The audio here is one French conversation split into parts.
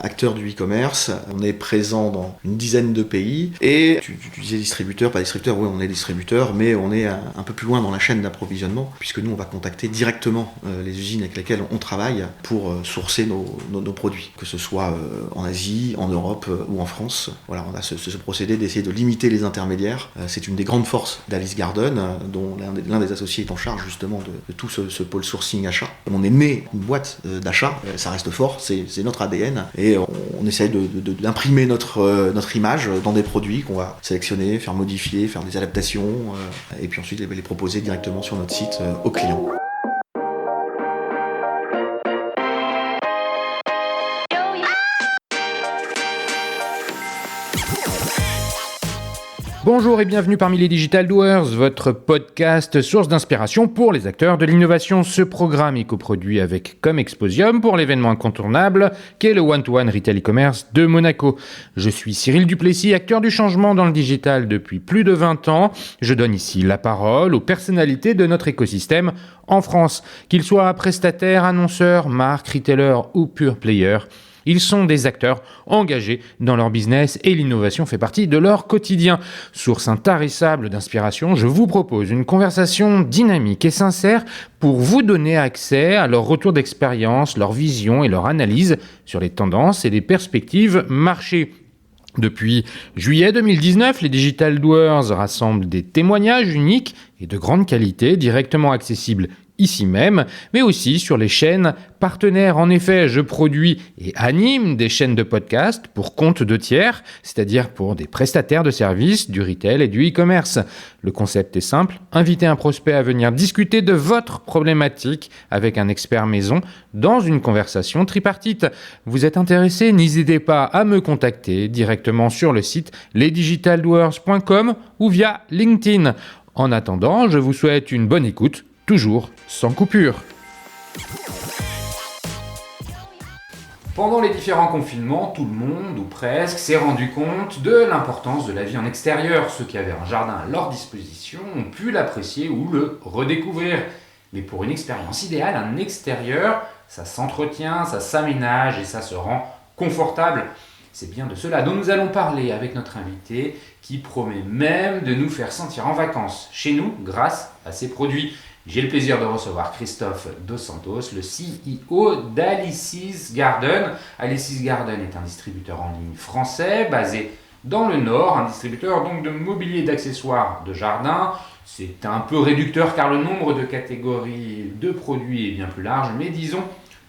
acteur du e-commerce. On est présent dans une dizaine de pays. Et tu disais distributeur, pas distributeur, oui, on est distributeur, mais on est un peu plus loin dans la chaîne d'approvisionnement, puisque nous, on va contacter directement les usines avec lesquelles on travaille pour sourcer nos produits, que ce soit en Asie, en Europe ou en France. Voilà, on a ce procédé d'essayer de limiter les intermédiaires. C'est une des grandes forces d'Alice Garden, dont l'un des associés est en charge justement de tout ce pôle sourcing achat. On est né une boîte d'achat, ça reste fort, c'est notre ADN, et on essaye d'imprimer notre image dans des produits qu'on va sélectionner, faire modifier, faire des adaptations, et puis ensuite les proposer directement sur notre site aux clients. Bonjour et bienvenue parmi les Digital Doers, votre podcast source d'inspiration pour les acteurs de l'innovation. Ce programme est coproduit avec Comexposium pour l'événement incontournable qu'est le One-to-One Retail e-commerce de Monaco. Je suis Cyril Duplessis, acteur du changement dans le digital depuis plus de 20 ans. Je donne ici la parole aux personnalités de notre écosystème en France, qu'ils soient prestataires, annonceurs, marques, retailers ou pure players. Ils sont des acteurs engagés dans leur business et l'innovation fait partie de leur quotidien. Source intarissable d'inspiration, je vous propose une conversation dynamique et sincère pour vous donner accès à leur retour d'expérience, leur vision et leur analyse sur les tendances et les perspectives marché. Depuis juillet 2019, les Digital Doers rassemblent des témoignages uniques et de grande qualité directement accessibles ici même, mais aussi sur les chaînes partenaires. En effet, je produis et anime des chaînes de podcast pour compte de tiers, c'est-à-dire pour des prestataires de services, du retail et du e-commerce. Le concept est simple, inviter un prospect à venir discuter de votre problématique avec un expert maison dans une conversation tripartite. Vous êtes intéressé? N'hésitez pas à me contacter directement sur le site lesdigitaldoers.com ou via LinkedIn. En attendant, je vous souhaite une bonne écoute, toujours sans coupure. Pendant les différents confinements, tout le monde, ou presque, s'est rendu compte de l'importance de la vie en extérieur. Ceux qui avaient un jardin à leur disposition ont pu l'apprécier ou le redécouvrir. Mais pour une expérience idéale, un extérieur, ça s'entretient, ça s'aménage et ça se rend confortable. C'est bien de cela dont nous allons parler avec notre invité qui promet même de nous faire sentir en vacances chez nous grâce à ses produits. J'ai le plaisir de recevoir Christophe Dos Santos, le CEO d'Alice's Garden. Alice's Garden est un distributeur en ligne français basé dans le Nord, un distributeur donc de mobilier et d'accessoires de jardin. C'est un peu réducteur car le nombre de catégories de produits est bien plus large, mais disons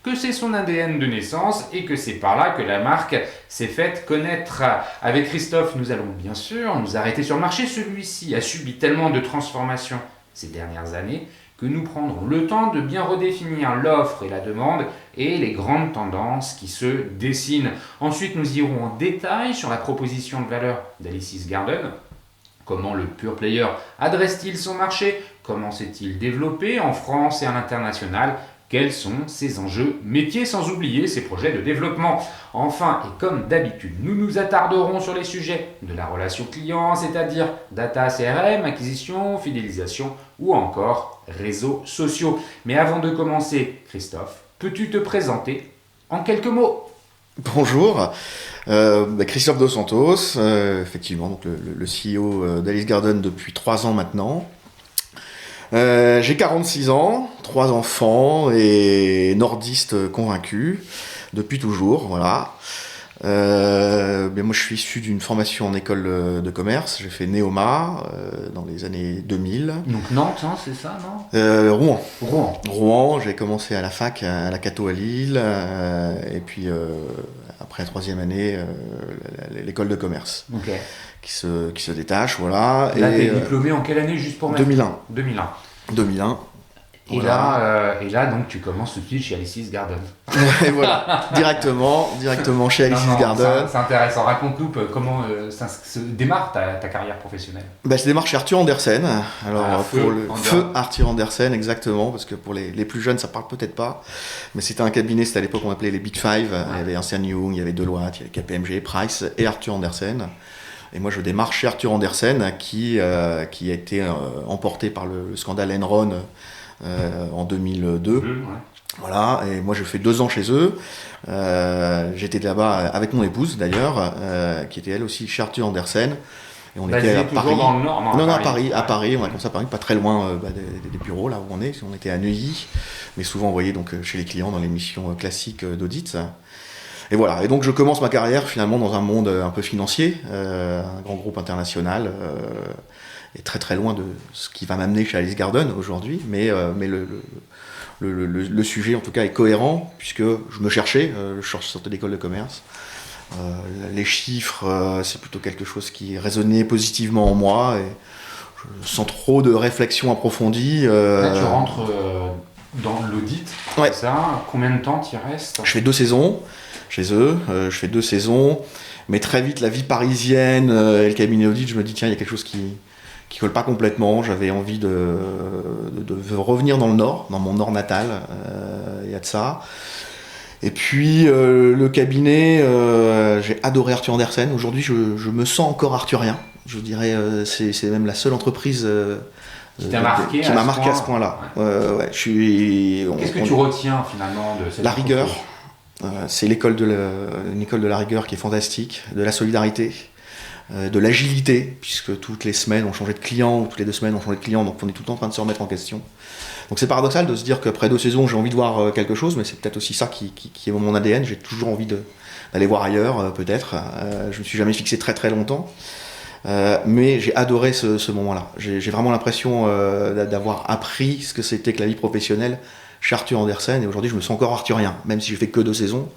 que c'est son ADN de naissance et que c'est par là que la marque s'est faite connaître. Avec Christophe, nous allons bien sûr nous arrêter sur le marché. Celui-ci a subi tellement de transformations ces dernières années que nous prendrons le temps de bien redéfinir l'offre et la demande et les grandes tendances qui se dessinent. Ensuite, nous irons en détail sur la proposition de valeur d'Alice's Garden. Comment le pure player adresse-t-il son marché? Comment s'est-il développé en France et à l'international? Quels sont ses enjeux métiers, sans oublier ses projets de développement. Enfin, et comme d'habitude, nous nous attarderons sur les sujets de la relation client, c'est-à-dire data CRM, acquisition, fidélisation ou encore réseaux sociaux. Mais avant de commencer, Christophe, peux-tu te présenter en quelques mots? Bonjour, Christophe Dos Santos, effectivement donc le CEO d'Alice Garden depuis 3 ans maintenant. J'ai 46 ans, 3 enfants et nordiste convaincu depuis toujours, voilà. Moi je suis issu d'une formation en école de commerce, j'ai fait Neoma dans les années 2000. Donc Nantes, hein, c'est ça, non? Rouen, j'ai commencé à la fac, à la Cato à Lille, et puis après la 3e année, l'école de commerce. Ok. Qui se détache, voilà. Là, t'es diplômé en quelle année, juste pour mettre 2001. Et voilà. là, donc, tu commences tout de suite chez Alice's Garden. Et voilà, directement chez Alice's Garden. C'est intéressant. Raconte-nous comment ça se démarre ta carrière professionnelle. Je démarre chez Arthur Andersen. Alors, Feu Arthur Andersen, exactement, parce que pour les plus jeunes, ça parle peut-être pas. Mais c'était un cabinet, c'était à l'époque, on appelait les Big Five. Ouais. Il y avait Ernst & Young, il y avait Deloitte, il y avait KPMG, Price et Arthur Andersen. Et moi, je démarre chez Arthur Andersen, qui a été emporté par le scandale Enron en 2002. Ouais. Voilà, et moi j'ai fait 2 ans chez eux. J'étais là-bas avec mon épouse d'ailleurs, qui était elle aussi chez Arthur Andersen. Et on était à toujours Paris. dans le Nord? Non, à Paris. À Paris, on a commencé à Paris, pas très loin des bureaux là où on est. On était à Neuilly, mais souvent envoyé donc chez les clients dans les missions classiques d'audit. Et voilà. Et donc je commence ma carrière finalement dans un monde un peu financier, un grand groupe international, et très très loin de ce qui va m'amener chez Alice Garden aujourd'hui. Mais le sujet en tout cas est cohérent puisque je me cherchais, je sortais d'école de commerce. Les chiffres, c'est plutôt quelque chose qui résonnait positivement en moi, et sans trop de réflexion approfondie. Là, tu rentres dans l'audit, ouais. C'est ça? Combien de temps tu y restes? Je fais 2 saisons chez eux, mais très vite la vie parisienne et le cabinet d'audit, je me dis tiens, il y a quelque chose qui colle pas complètement. J'avais envie de revenir dans le Nord, dans mon Nord natal, il y a de ça. Et puis le cabinet, j'ai adoré Arthur Andersen. Aujourd'hui, je me sens encore arthurien. Je dirais, c'est même la seule entreprise qui m'a marqué à ce point-là. Ouais, Qu'est-ce que tu retiens finalement de cette La rigueur. C'est une école de la rigueur qui est fantastique, de la solidarité, de l'agilité, puisque toutes les semaines on changeait de client, ou toutes les 2 semaines on changeait de client, donc on est tout le temps en train de se remettre en question. Donc c'est paradoxal de se dire qu'après 2 saisons j'ai envie de voir quelque chose, mais c'est peut-être aussi ça qui est mon ADN. J'ai toujours envie d'aller voir ailleurs, peut-être. Je me suis jamais fixé très très longtemps, mais j'ai adoré ce moment-là. J'ai vraiment l'impression d'avoir appris ce que c'était que la vie professionnelle chez Arthur Andersen, et aujourd'hui je me sens encore arthurien, même si j'ai fait que 2 saisons.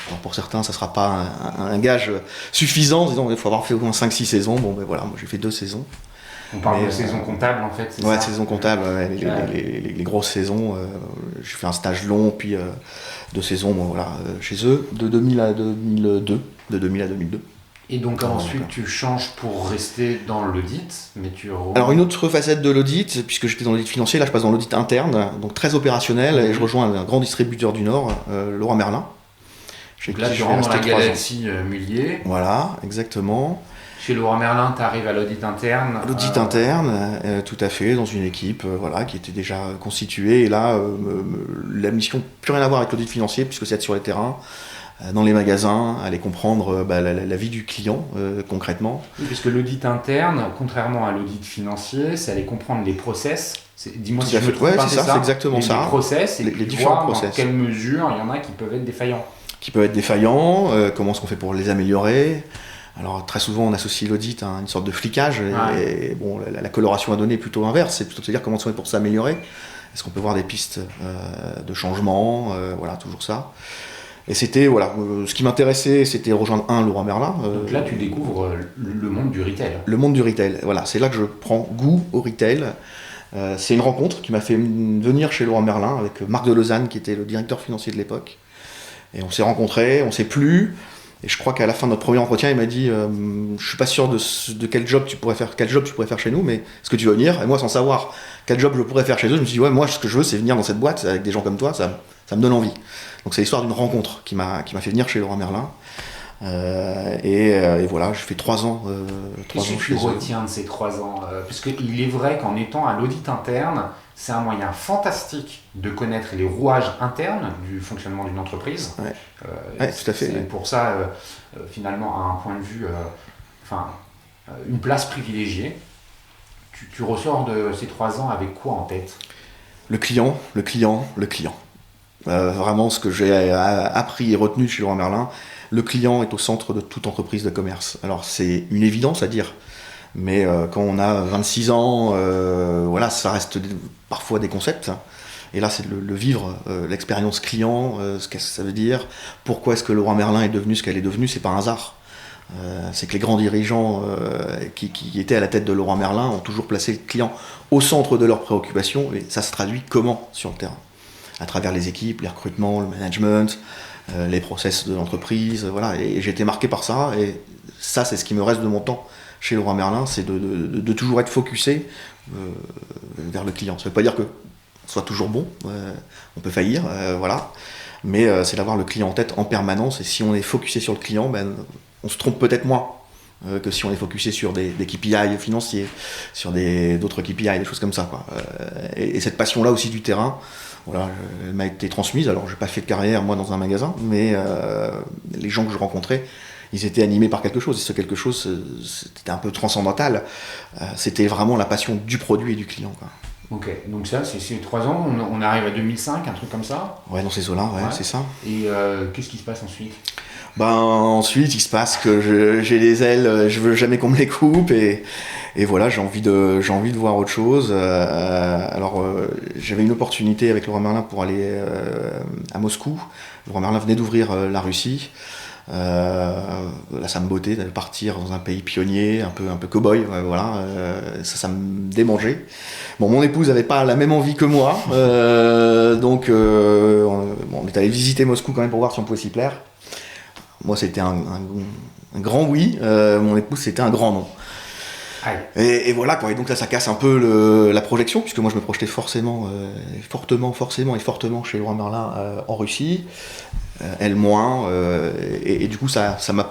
Alors pour certains ça sera pas un gage suffisant, disons il faut avoir fait au moins 5-6 saisons. Bon ben voilà, moi j'ai fait 2 saisons. On parle de saison comptable en fait, c'est ouais, ça? Saison comptable, les grosses saisons. J'ai fait un stage long, puis 2 saisons chez eux, de 2000 à 2002. De 2000 à 2002. Et donc ensuite tu changes pour rester dans l'audit, mais Alors une autre facette de l'audit, puisque j'étais dans l'audit financier, là je passe dans l'audit interne, donc très opérationnel, et je rejoins un grand distributeur du Nord, Leroy Merlin. Donc là tu rentres dans la galaxie Mullier. Voilà, exactement. Chez Leroy Merlin, tu arrives à l'audit interne. L'audit interne, tout à fait, dans une équipe qui était déjà constituée. Et là, la mission n'a plus rien à voir avec l'audit financier, puisque c'est être sur les terrains, dans les magasins, aller comprendre la vie du client concrètement. Oui, parce que l'audit interne, contrairement à l'audit financier, c'est aller comprendre les process. Dis-moi si je me trompe, c'est ça, c'est exactement ça. Les process, et les différents process. Dans quelle mesure il y en a qui peuvent être défaillants. Comment est-ce qu'on fait pour les améliorer. Alors très souvent on associe l'audit à une sorte de flicage, et bon, la coloration à donner est plutôt inverse, c'est plutôt de se dire comment on fait pour s'améliorer. Est-ce qu'on peut voir des pistes de changement, toujours ça. Et c'était, ce qui m'intéressait, c'était rejoindre Leroy Merlin. Donc là tu découvres le monde du retail. Le monde du retail, voilà, c'est là que je prends goût au retail. C'est une rencontre qui m'a fait venir chez Leroy Merlin avec Marc de Lausanne, qui était le directeur financier de l'époque. Et on s'est rencontrés, on s'est plu. Et je crois qu'à la fin de notre premier entretien, il m'a dit je suis pas sûr de quel job tu pourrais faire chez nous, mais est-ce que tu veux venir? Et moi, sans savoir quel job je pourrais faire chez eux, je me suis dit ouais, moi ce que je veux c'est venir dans cette boîte avec des gens comme toi, ça me donne envie. Donc c'est l'histoire d'une rencontre qui m'a fait venir chez Leroy Merlin. Et voilà, j'ai fait 3 ans. Qu'est-ce que tu retiens de ces 3 ans? Parce qu'il est vrai qu'en étant à l'audit interne, c'est un moyen fantastique de connaître les rouages internes du fonctionnement d'une entreprise. Ouais, tout à fait. C'est pour ça, finalement, à un point de vue, une place privilégiée. Tu ressors de ces 3 ans avec quoi en tête? Le client. Vraiment, ce que j'ai appris et retenu chez Leroy Merlin, le client est au centre de toute entreprise de commerce. Alors c'est une évidence à dire, mais quand on a 26 ans, ça reste parfois des concepts. Et là, c'est de le vivre, l'expérience client, ce que ça veut dire, pourquoi est-ce que Leroy Merlin est devenu ce qu'elle est devenue, c'est pas un hasard. C'est que les grands dirigeants qui étaient à la tête de Leroy Merlin ont toujours placé le client au centre de leurs préoccupations, et ça se traduit comment sur le terrain? À travers les équipes, les recrutements, le management, les process de l'entreprise, et j'ai été marqué par ça, et ça c'est ce qui me reste de mon temps chez Leroy Merlin, c'est de toujours être focusé vers le client. Ça ne veut pas dire que ce soit toujours bon, on peut faillir, mais c'est d'avoir le client en tête en permanence, et si on est focusé sur le client, on se trompe peut-être moins, que si on est focusé sur des KPI financiers, sur d'autres KPI, des choses comme ça, quoi. Et cette passion-là aussi du terrain, voilà, elle m'a été transmise. Alors, j'ai pas fait de carrière, moi, dans un magasin, mais les gens que je rencontrais, ils étaient animés par quelque chose. Et ce quelque chose, c'était un peu transcendantal. C'était vraiment la passion du produit et du client, quoi. Ok, donc ça, c'est 3 ans, on arrive à 2005, un truc comme ça. Ouais, dans ces eaux-là, ouais, c'est ça. Et qu'est-ce qui se passe ensuite? Ensuite, il se passe que j'ai les ailes, je veux jamais qu'on me les coupe, et voilà, j'ai envie de voir autre chose. J'avais une opportunité avec Leroy Merlin pour aller à Moscou. Leroy Merlin venait d'ouvrir la Russie. Là, ça me bottait de partir dans un pays pionnier, un peu cow-boy, voilà. Ça me démangeait. Bon, mon épouse avait pas la même envie que moi, donc on est allé visiter Moscou quand même pour voir si on pouvait s'y plaire. Moi, c'était un grand oui. Mon épouse, c'était un grand non. Et voilà, quoi. Et donc là, ça casse un peu la projection, puisque moi, je me projetais fortement chez Leroy Merlin en Russie. Elle moins, et du coup ça me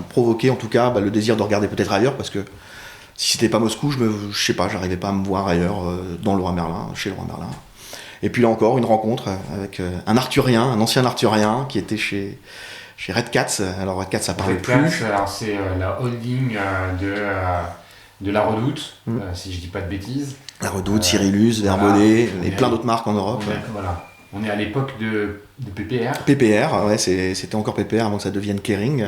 provoquait en tout cas le désir de regarder peut-être ailleurs, parce que si c'était pas Moscou, je sais pas, j'arrivais pas à me voir ailleurs dans Leroy Merlin, chez Leroy Merlin. Et puis là encore, une rencontre avec un ancien Arthurien qui était chez Red Cats. Alors Red Cats, ça parlait plus. Alors c'est la holding de La Redoute, si je dis pas de bêtises. La Redoute, Cyrillus, Verbaudet, et plein d'autres marques en Europe. Voilà. On est à l'époque de PPR. PPR, ouais, c'était encore PPR avant que ça devienne Kering.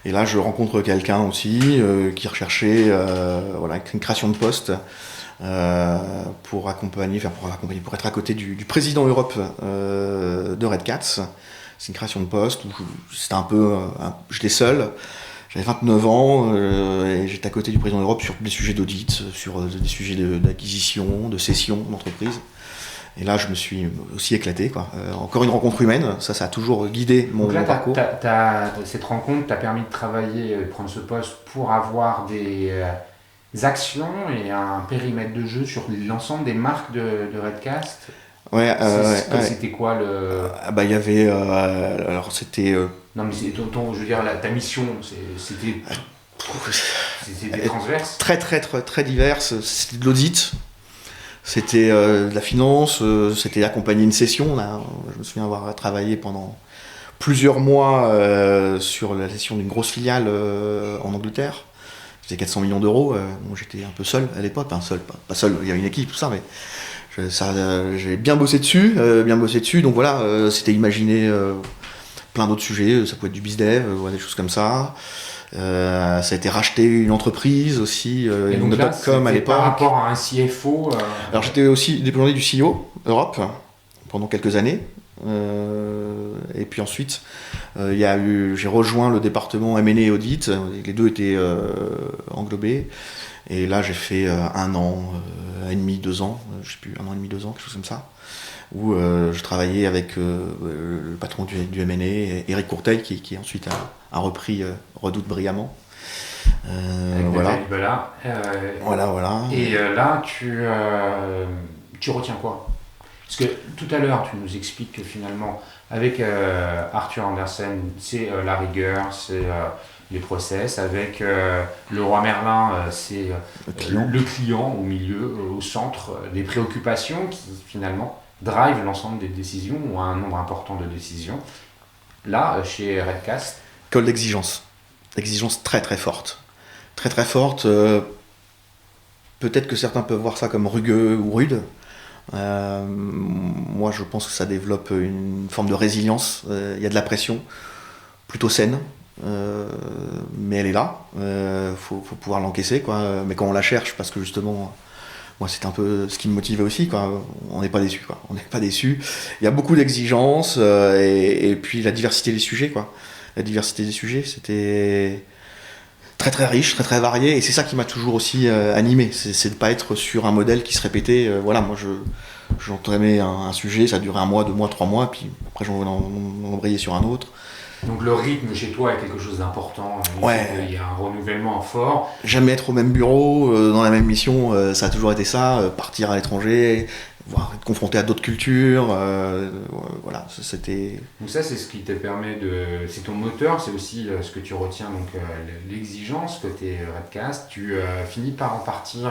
Et là, je rencontre quelqu'un aussi qui recherchait une création de poste pour être à côté du président Europe de Red Cats. C'est une création de poste où c'était j'étais seul. J'avais 29 ans et j'étais à côté du président Europe sur des sujets d'audit, sur des sujets d'acquisition, de cession d'entreprise. Et là, je me suis aussi éclaté, quoi. Encore une rencontre humaine, ça a toujours guidé mon parcours. Cette rencontre t'a permis de travailler, de prendre ce poste pour avoir des actions et un périmètre de jeu sur l'ensemble des marques de Redcast. Ouais, c'était quoi le... il y avait... alors, c'était... Non, mais je veux dire, ta mission, c'était transverse. Très, très, très, très diverse. C'était de l'audit. C'était de la finance, c'était accompagner une session. Je me souviens avoir travaillé pendant plusieurs mois sur la session d'une grosse filiale en Angleterre. C'était 400 millions d'euros. Moi, j'étais un peu seul à l'époque, pas seul, il y avait une équipe, tout ça, mais j'ai bien bossé dessus. Donc voilà, c'était imaginer plein d'autres sujets. Ça pouvait être du bizdev, des choses comme ça. Ça a été racheté une entreprise aussi, Notocom à l'époque. Par rapport à un CFO Alors j'étais aussi déployé du CEO Europe pendant quelques années. Et puis ensuite, j'ai rejoint le département M&A et Audit. Les deux étaient englobés. Et là, j'ai fait 1 an et demi, 2 ans, je sais plus, 1 an et demi, 2 ans, quelque chose comme ça, où je travaillais avec le patron du M&A, Éric Courteil, qui ensuite a repris Redoute brillamment. Voilà. Voilà. Et là, tu retiens quoi? Parce que tout à l'heure, tu nous expliques que finalement, avec Arthur Andersen, c'est la rigueur, c'est les process. Avec Leroy Merlin, c'est le client au milieu, au centre des préoccupations qui finalement drive l'ensemble des décisions ou un nombre important de décisions. Là, chez Redcast, école d'exigence. Exigence très très forte. Très très forte. Peut-être que certains peuvent voir ça comme rugueux ou rude. Moi, je pense que ça développe une forme de résilience. Il y a de la pression, plutôt saine. Mais elle est là. Faut pouvoir l'encaisser, quoi. Mais quand on la cherche, parce que justement... Moi, c'est un peu ce qui me motivait aussi, quoi. On n'est pas déçus, quoi. On n'est pas déçus. Il y a beaucoup d'exigences et puis la diversité des sujets, quoi. La diversité des sujets, c'était très très riche, très très varié, et c'est ça qui m'a toujours aussi animé. C'est de pas être sur un modèle qui se répétait. Voilà, moi j'entamais un sujet, ça durait 1 mois, 2 mois, 3 mois, puis après j'en embrayais sur un autre. Donc le rythme chez toi est quelque chose d'important, il y a un renouvellement fort. Jamais être au même bureau, dans la même mission, ça a toujours été ça, partir à l'étranger, être confronté à d'autres cultures. Voilà, c'était... Donc ça, c'est ce qui te permet de... C'est ton moteur, c'est aussi ce que tu retiens, donc l'exigence côté Redcast. Tu finis par en partir,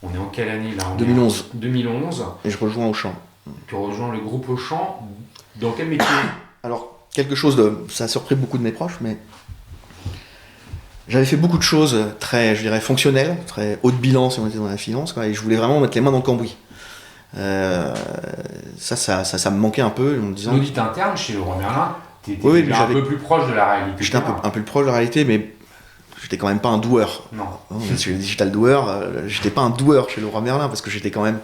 on est en quelle année là? 2011. 2011. Et je rejoins Auchan. Tu rejoins le groupe Auchan. Dans quel métier? Alors, quelque chose de... Ça a surpris beaucoup de mes proches, mais... J'avais fait beaucoup de choses très, je dirais, fonctionnelles, très haut de bilan si on était dans la finance, quoi, et je voulais vraiment mettre les mains dans le cambouis. Ça me manquait un peu en me disant... L'audit interne chez Leroy Merlin, t'étais oui, un peu plus proche de la réalité. J'étais un peu plus proche de la réalité, mais j'étais quand même pas un doueur. Non. Je suis digital doueur, j'étais pas un doueur chez Leroy Merlin, parce que j'étais quand même...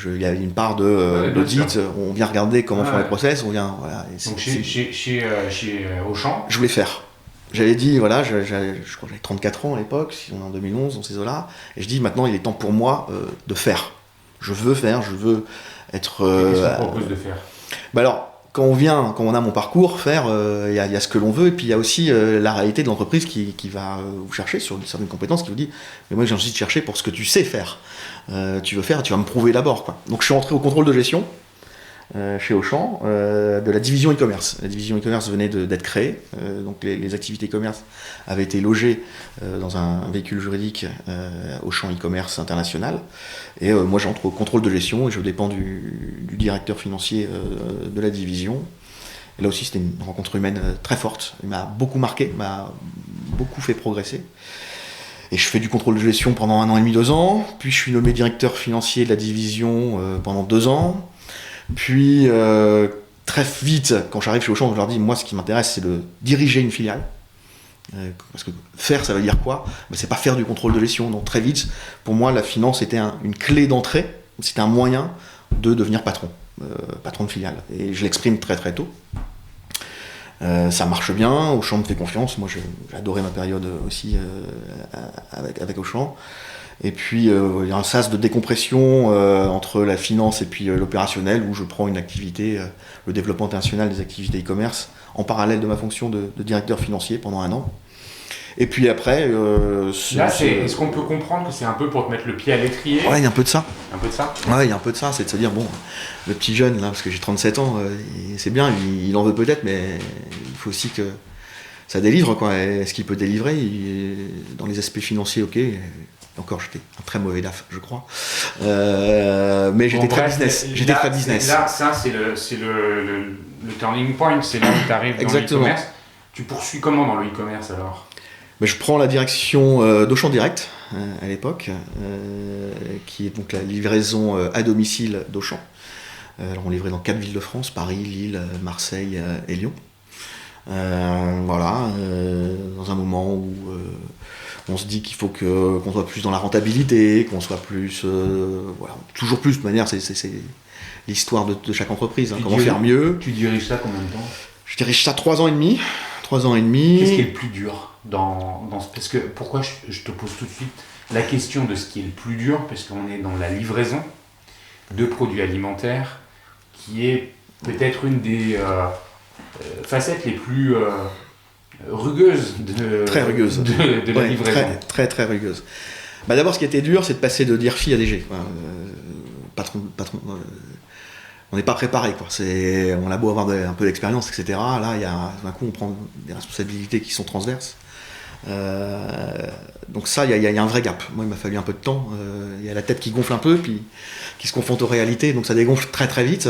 Il y avait une part d'audit, on vient regarder comment font les process, on vient... Voilà, donc chez Auchan, je voulais faire. J'avais dit, voilà, je crois que j'avais 34 ans à l'époque, si on est en 2011, dans ces eaux-là, et je dis maintenant il est temps pour moi de faire. Je veux faire, je veux être... qu'est-ce qu'on propose de faire? Alors, quand on a mon parcours, faire, il y a ce que l'on veut, et puis il y a aussi la réalité de l'entreprise qui va vous chercher sur certaines compétences, qui vous dit, mais moi j'ai envie de chercher pour ce que tu sais faire. Tu veux faire, tu vas me prouver d'abord, quoi. Donc je suis rentré au contrôle de gestion, chez Auchan, de la division e-commerce. La division e-commerce venait d'être créée, donc les activités e-commerce avaient été logées dans un véhicule juridique Auchan e-commerce international, et moi j'entre au contrôle de gestion et je dépends du directeur financier de la division. Et là aussi c'était une rencontre humaine très forte, il m'a beaucoup marqué, m'a beaucoup fait progresser. Et je fais du contrôle de gestion pendant 1 an et demi, 2 ans, puis je suis nommé directeur financier de la division pendant 2 ans. Puis, très vite, quand j'arrive chez Auchan, je leur dis, moi, ce qui m'intéresse, c'est de diriger une filiale. Parce que faire, ça veut dire quoi? C'est pas faire du contrôle de gestion. Donc, très vite, pour moi, la finance était une clé d'entrée, c'était un moyen de devenir patron de filiale. Et je l'exprime très très tôt. Ça marche bien, Auchan me fait confiance. Moi, j'ai adoré ma période aussi avec Auchan. Et puis il y a un sas de décompression entre la finance et puis l'opérationnel, où je prends une activité, le développement international des activités e-commerce, en parallèle de ma fonction de directeur financier pendant 1 an. Et puis après... est-ce qu'on peut comprendre que c'est un peu pour te mettre le pied à l'étrier? Ouais, il y a un peu de ça. Un peu de ça? Ouais, il y a un peu de ça, c'est de se dire, bon, le petit jeune, là, parce que j'ai 37 ans, c'est bien, il en veut peut-être, mais il faut aussi que ça délivre, quoi. Est-ce qu'il peut délivrer dans les aspects financiers, ok. Encore, j'étais un très mauvais DAF, je crois. Mais j'étais très business. Là, ça, c'est le turning point, c'est là où tu arrives dans l'e-commerce. Tu poursuis comment dans le e-commerce alors? Je prends la direction d'Auchan Direct à l'époque, qui est donc la livraison à domicile d'Auchan. Alors on livrait dans 4 villes de France, Paris, Lille, Marseille et Lyon. Voilà, dans un moment où on se dit qu'il faut qu'on soit plus dans la rentabilité, qu'on soit plus... voilà, toujours plus, de toute manière, c'est l'histoire de chaque entreprise, hein, comment faire mieux. Tu diriges ça combien de temps? Je dirige ça 3 ans et demi. 3 ans et demi. Qu'est-ce qui est le plus dur parce que pourquoi je te pose tout de suite la question de ce qui est le plus dur, parce qu'on est dans la livraison de produits alimentaires, qui est peut-être une des facettes les plus rugueuses de la livraison. Très très rugueuse. D'abord, ce qui était dur, c'est de passer de DIRFI à DG. Patron, on n'est pas préparé, quoi. On a beau avoir un peu d'expérience, etc. Là, d'un coup, on prend des responsabilités qui sont transverses. Donc ça, il y a un vrai gap. Moi, il m'a fallu un peu de temps. Il y a la tête qui gonfle un peu, puis qui se confronte aux réalités, donc ça dégonfle très très vite.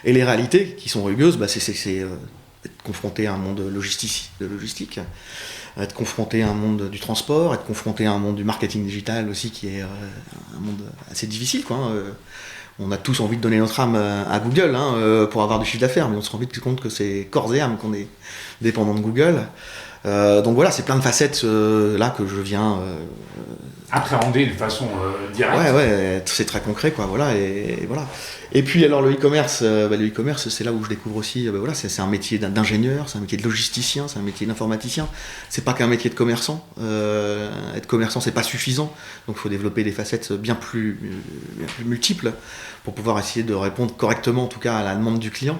Et les réalités qui sont rugueuses, c'est être confronté à un monde de logistique, être confronté à un monde du transport, être confronté à un monde du marketing digital aussi, qui est un monde assez difficile, quoi. On a tous envie de donner notre âme à Google pour avoir du chiffre d'affaires, mais on se rend vite compte que c'est corps et âme qu'on est dépendant de Google. Donc voilà, c'est plein de facettes là que je viens appréhender de façon directe. Ouais, c'est très concret, quoi. Voilà, et voilà. Et puis alors le e-commerce, c'est là où je découvre aussi, voilà, c'est un métier d'ingénieur, c'est un métier de logisticien, c'est un métier d'informaticien. C'est pas qu'un métier de commerçant. Être commerçant, c'est pas suffisant. Donc il faut développer des facettes bien plus multiples pour pouvoir essayer de répondre correctement, en tout cas, à la demande du client.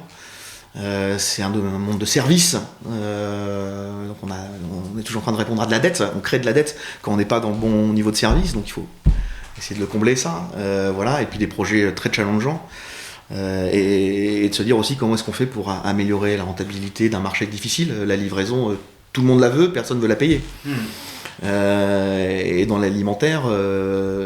C'est un monde de service, donc on est toujours en train de répondre à de la dette, on crée de la dette quand on n'est pas dans le bon niveau de service, donc il faut essayer de le combler ça, voilà, et puis des projets très challengeants. Et de se dire aussi comment est-ce qu'on fait pour améliorer la rentabilité d'un marché difficile. La livraison, tout le monde la veut, personne ne veut la payer. Et dans l'alimentaire,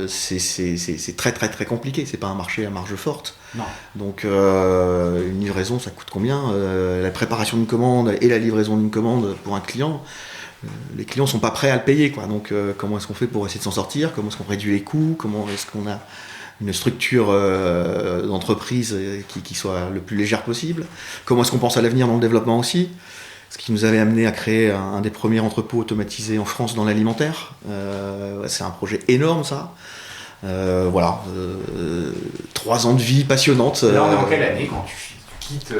c'est très très très compliqué. C'est pas un marché à marge forte. Non. Donc une livraison, ça coûte combien? La préparation d'une commande et la livraison d'une commande pour un client, les clients sont pas prêts à le payer, quoi. Donc comment est-ce qu'on fait pour essayer de s'en sortir? Comment est-ce qu'on réduit les coûts? Comment est-ce qu'on a une structure d'entreprise qui soit le plus légère possible? Comment est-ce qu'on pense à l'avenir dans le développement aussi? Ce qui nous avait amené à créer un des premiers entrepôts automatisés en France dans l'alimentaire. C'est un projet énorme, ça. Voilà, 3 ans de vie passionnante. Là, on est en quelle année quand tu quittes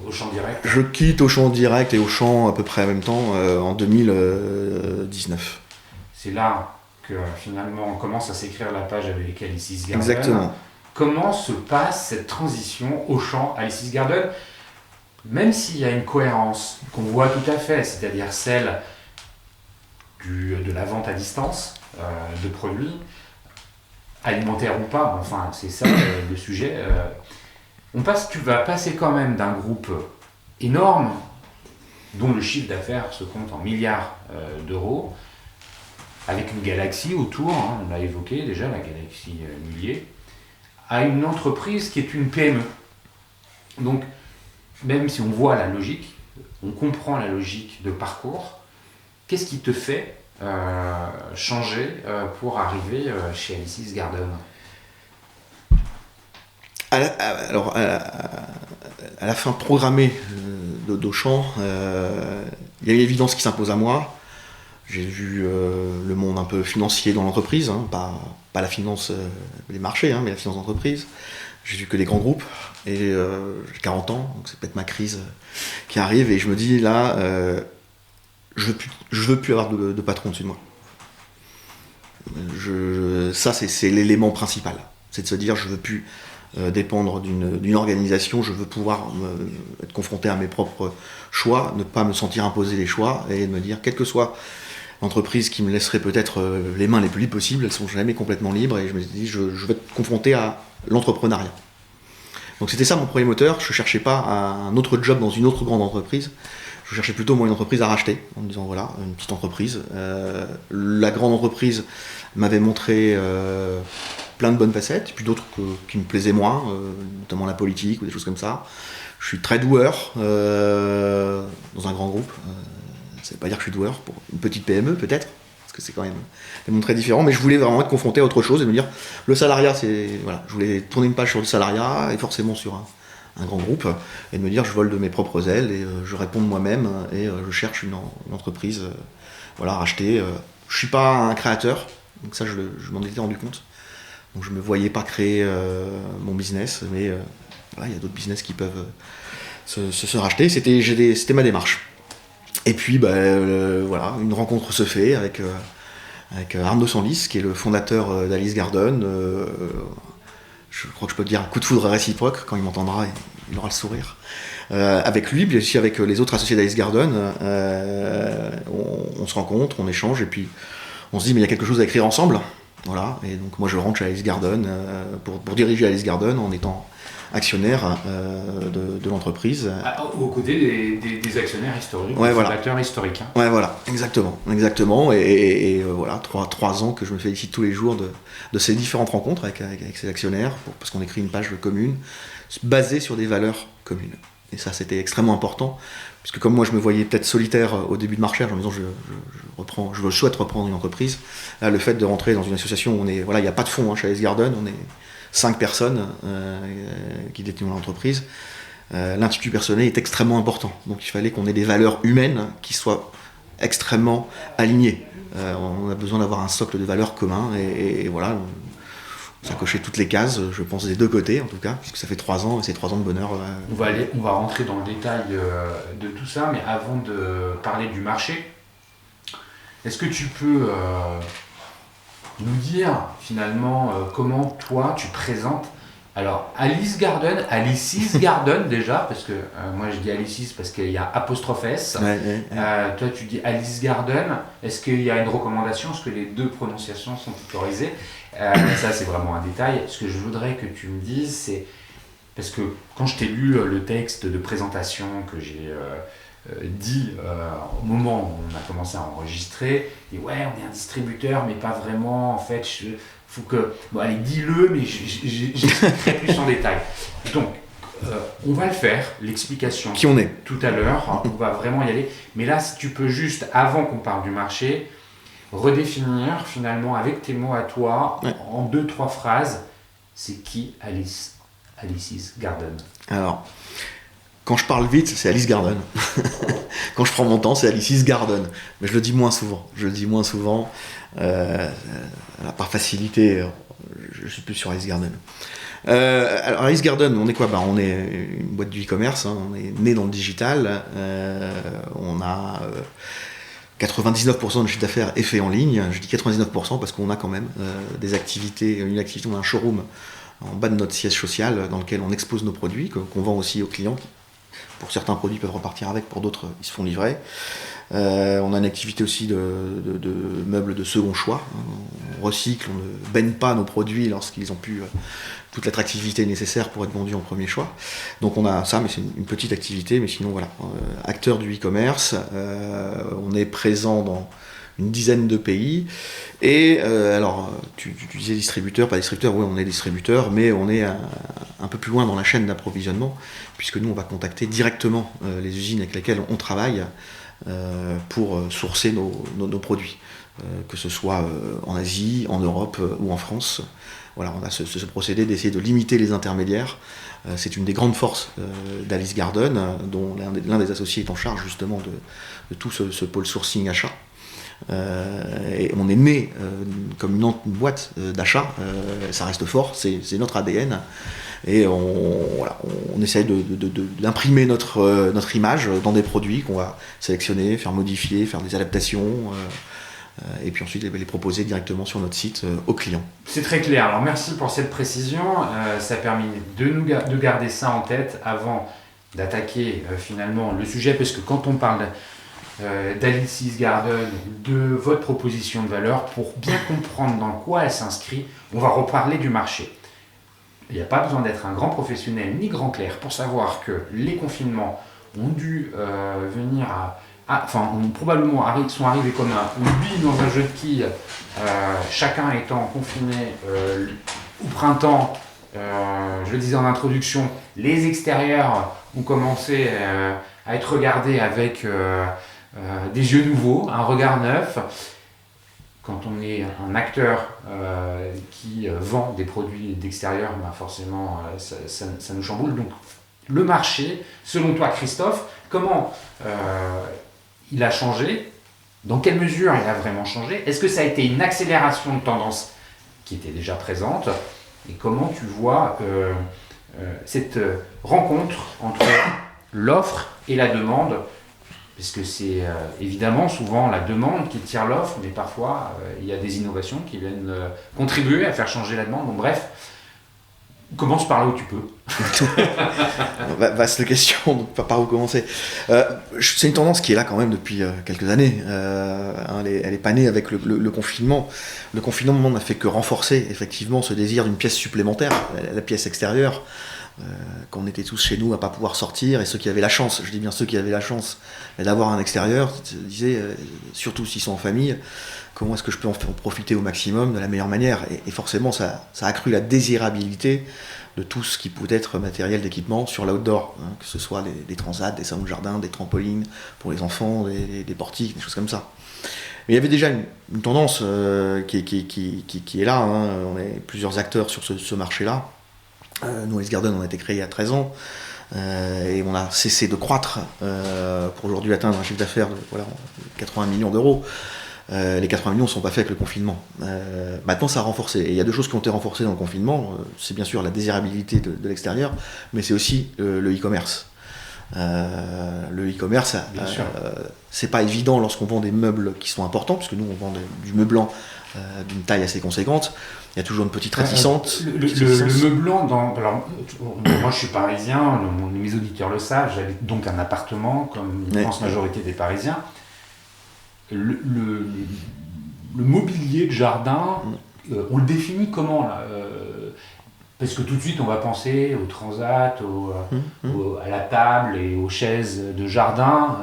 Auchan Direct? Je quitte Auchan Direct et Auchan à peu près en même temps, en 2019. C'est là que finalement on commence à s'écrire la page avec Alice's Garden. Exactement. Comment se passe cette transition Auchan Alice's Garden? Même s'il y a une cohérence qu'on voit tout à fait, c'est-à-dire celle de la vente à distance de produits, alimentaires ou pas, enfin c'est ça le sujet. Tu vas passer quand même d'un groupe énorme, dont le chiffre d'affaires se compte en milliards d'euros, avec une galaxie autour, hein, on l'a évoqué déjà, la galaxie Mullier, à une entreprise qui est une PME. Donc, même si on voit la logique, on comprend la logique de parcours, qu'est-ce qui te fait changer pour arriver chez Alice's Garden? Alors, à la fin programmée d'Auchan, il y a une évidence qui s'impose à moi. J'ai vu le monde un peu financier dans l'entreprise, hein, pas la finance des marchés, hein, mais la finance d'entreprise. J'ai vu que des grands groupes, et j'ai 40 ans, donc c'est peut-être ma crise qui arrive, et je me dis là, je veux plus avoir de patron au-dessus de moi. Ça, c'est l'élément principal. C'est de se dire, je veux plus dépendre d'une organisation, je veux pouvoir être confronté à mes propres choix, ne pas me sentir imposer les choix, et me dire, quelle que soit l'entreprise qui me laisserait peut-être les mains les plus libres possibles, elles sont jamais complètement libres, et je me dis, je vais être confronté à l'entrepreneuriat. Donc c'était ça mon premier moteur. Je ne cherchais pas un autre job dans une autre grande entreprise. Je cherchais plutôt moi une entreprise à racheter, en me disant voilà, une petite entreprise. La grande entreprise m'avait montré plein de bonnes facettes, puis d'autres qui me plaisaient moins, notamment la politique ou des choses comme ça. Je suis très doueur dans un grand groupe. Ça ne veut pas dire que je suis doueur pour une petite PME peut-être, parce que c'est quand même des mondes très différents, mais je voulais vraiment être confronté à autre chose et me dire le salariat, c'est voilà, je voulais tourner une page sur le salariat et forcément sur un grand groupe, et de me dire je vole de mes propres ailes et je réponds de moi-même et je cherche une entreprise voilà, à racheter. Je suis pas un créateur, donc ça je m'en étais rendu compte. Donc je me voyais pas créer mon business, mais voilà, il y a d'autres business qui peuvent se racheter. C'était ma démarche. Et puis voilà, une rencontre se fait avec Arnaud Sanlis, qui est le fondateur d'Alice's Garden. Je crois que je peux te dire un coup de foudre réciproque, quand il m'entendra, il aura le sourire. Avec lui, puis aussi avec les autres associés d'Alice's Garden, on se rencontre, on échange, et puis on se dit mais il y a quelque chose à écrire ensemble. Voilà, et donc moi je rentre chez Alice's Garden pour diriger Alice's Garden en étant actionnaire de l'entreprise. Aux côtés des actionnaires historiques, ouais, des voilà. fondateurs historiques. Hein. Ouais, voilà, exactement. Et voilà, 3 ans que je me félicite tous les jours de ces différentes rencontres avec ces actionnaires, parce qu'on écrit une page commune, basée sur des valeurs communes. Et ça, c'était extrêmement important, puisque comme moi je me voyais peut-être solitaire au début de ma recherche, en me disant je souhaite reprendre une entreprise, là, le fait de rentrer dans une association où il n'y a pas de fonds chez Alice's Garden, on est 5 personnes qui détiennent l'entreprise. L'institut personnel est extrêmement important. Donc il fallait qu'on ait des valeurs humaines qui soient extrêmement alignées. On a besoin d'avoir un socle de valeurs commun et voilà, ça cochait toutes les cases, je pense des deux côtés en tout cas, puisque ça fait 3 ans et c'est 3 ans de bonheur. On va rentrer dans le détail de tout ça, mais avant de parler du marché, est-ce que tu peux nous dire finalement comment toi tu présentes Alors, Alice's Garden déjà, parce que moi je dis Alice's parce qu'il y a apostrophe S. Ouais. Toi tu dis Alice's Garden. Est-ce qu'il y a une recommandation? Est-ce que les deux prononciations sont autorisées? Ça c'est vraiment un détail. Ce que je voudrais que tu me dises, c'est parce que quand je t'ai lu le texte de présentation que j'ai dit au moment où on a commencé à enregistrer, et ouais, on est un distributeur, mais pas vraiment, en fait, faut que... Bon, allez, dis-le, mais j'expliquerai plus en détail. Donc, on va le faire, l'explication. Qui on est tout à l'heure, on va vraiment y aller. Mais là, si tu peux juste, avant qu'on parle du marché, redéfinir finalement avec tes mots à toi, en 2-3 phrases, c'est qui Alice's Garden? Alors, quand je parle vite, c'est Alice Garden. Quand je prends mon temps, c'est Alice's Garden. Mais je le dis moins souvent. Par facilité, je suis plus sur Alice Garden. Alors Alice Garden, on est quoi? On est une boîte du e-commerce, hein, on est né dans le digital. On a 99% de notre chiffre d'affaires est fait en ligne. Je dis 99% parce qu'on a quand même une activité, on a un showroom en bas de notre siège social dans lequel on expose nos produits, qu'on vend aussi aux clients. Pour certains produits, ils peuvent repartir avec, pour d'autres, ils se font livrer. On a une activité aussi de meubles de second choix. On recycle, on ne baigne pas nos produits lorsqu'ils ont plus toute l'attractivité nécessaire pour être vendus en premier choix. Donc on a ça, mais c'est une petite activité, mais sinon voilà. Acteur du e-commerce, on est présent dans une dizaine de pays. Et alors, tu disais distributeur, pas distributeur, oui on est distributeur, mais on est un peu plus loin dans la chaîne d'approvisionnement, puisque nous on va contacter directement les usines avec lesquelles on travaille pour sourcer nos produits, que ce soit en Asie, en Europe ou en France. Voilà, on a ce procédé d'essayer de limiter les intermédiaires. C'est une des grandes forces d'Alice Garden, dont l'un des associés est en charge justement de tout ce pôle sourcing achat. Et on est né comme une boîte d'achat, ça reste fort, c'est notre ADN. Et on essaye d'imprimer notre image dans des produits qu'on va sélectionner, faire modifier, faire des adaptations, et puis ensuite les proposer directement sur notre site aux clients. C'est très clair, alors merci pour cette précision, ça a permis de garder ça en tête avant d'attaquer finalement le sujet, parce que quand on parle d'Alice's Garden, de votre proposition de valeur, pour bien comprendre dans quoi elle s'inscrit, on va reparler du marché. Il n'y a pas besoin d'être un grand professionnel ni grand clerc pour savoir que les confinements ont dû venir sont arrivés comme une bille dans un jeu de quilles, chacun étant confiné au printemps. Je le disais en introduction, les extérieurs ont commencé à être regardés avec des yeux nouveaux, un regard neuf. Quand on est un acteur qui vend des produits d'extérieur, forcément ça nous chamboule. Donc le marché, selon toi Christophe, comment il a changé? Dans quelle mesure il a vraiment changé? Est-ce que ça a été une accélération de tendance qui était déjà présente? Et comment tu vois cette rencontre entre l'offre et la demande? Parce que c'est évidemment souvent la demande qui tire l'offre, mais parfois il y a des innovations qui viennent contribuer à faire changer la demande. Donc bref, commence par là où tu peux. Vaste question, donc par où commencer. C'est une tendance qui est là quand même depuis quelques années. Elle est pas née avec le confinement. Le confinement n'a fait que renforcer effectivement ce désir d'une pièce supplémentaire, la pièce extérieure. Quand on était tous chez nous à pas pouvoir sortir, et ceux qui avaient la chance, je dis bien ceux qui avaient la chance d'avoir un extérieur, se disaient, surtout s'ils sont en famille, comment est-ce que je peux en profiter au maximum de la meilleure manière, et forcément ça a accru la désirabilité de tout ce qui pouvait être matériel d'équipement sur l'outdoor, hein, que ce soit des transats, des salons de jardin, des trampolines pour les enfants, des portiques, des choses comme ça. Mais il y avait déjà une tendance qui est là, hein. On est plusieurs acteurs sur ce marché-là. Nous, Alice Garden, on a été créé il y a 13 ans et on a cessé de croître pour aujourd'hui atteindre un chiffre d'affaires de 80 millions d'euros. Les 80 millions ne sont pas faits avec le confinement. Maintenant, ça a renforcé. Et il y a deux choses qui ont été renforcées dans le confinement. C'est bien sûr la désirabilité de l'extérieur, mais c'est aussi le e-commerce. Le e-commerce, c'est pas évident lorsqu'on vend des meubles qui sont importants, puisque nous on vend du meublant d'une taille assez conséquente. Il y a toujours une petite réticence. Le meublant, alors, moi je suis parisien, mes auditeurs le savent, j'habite donc un appartement, comme l'immense majorité des Parisiens. Le mobilier de jardin, on le définit comment là parce que tout de suite on va penser au transat, à la table et aux chaises de jardin.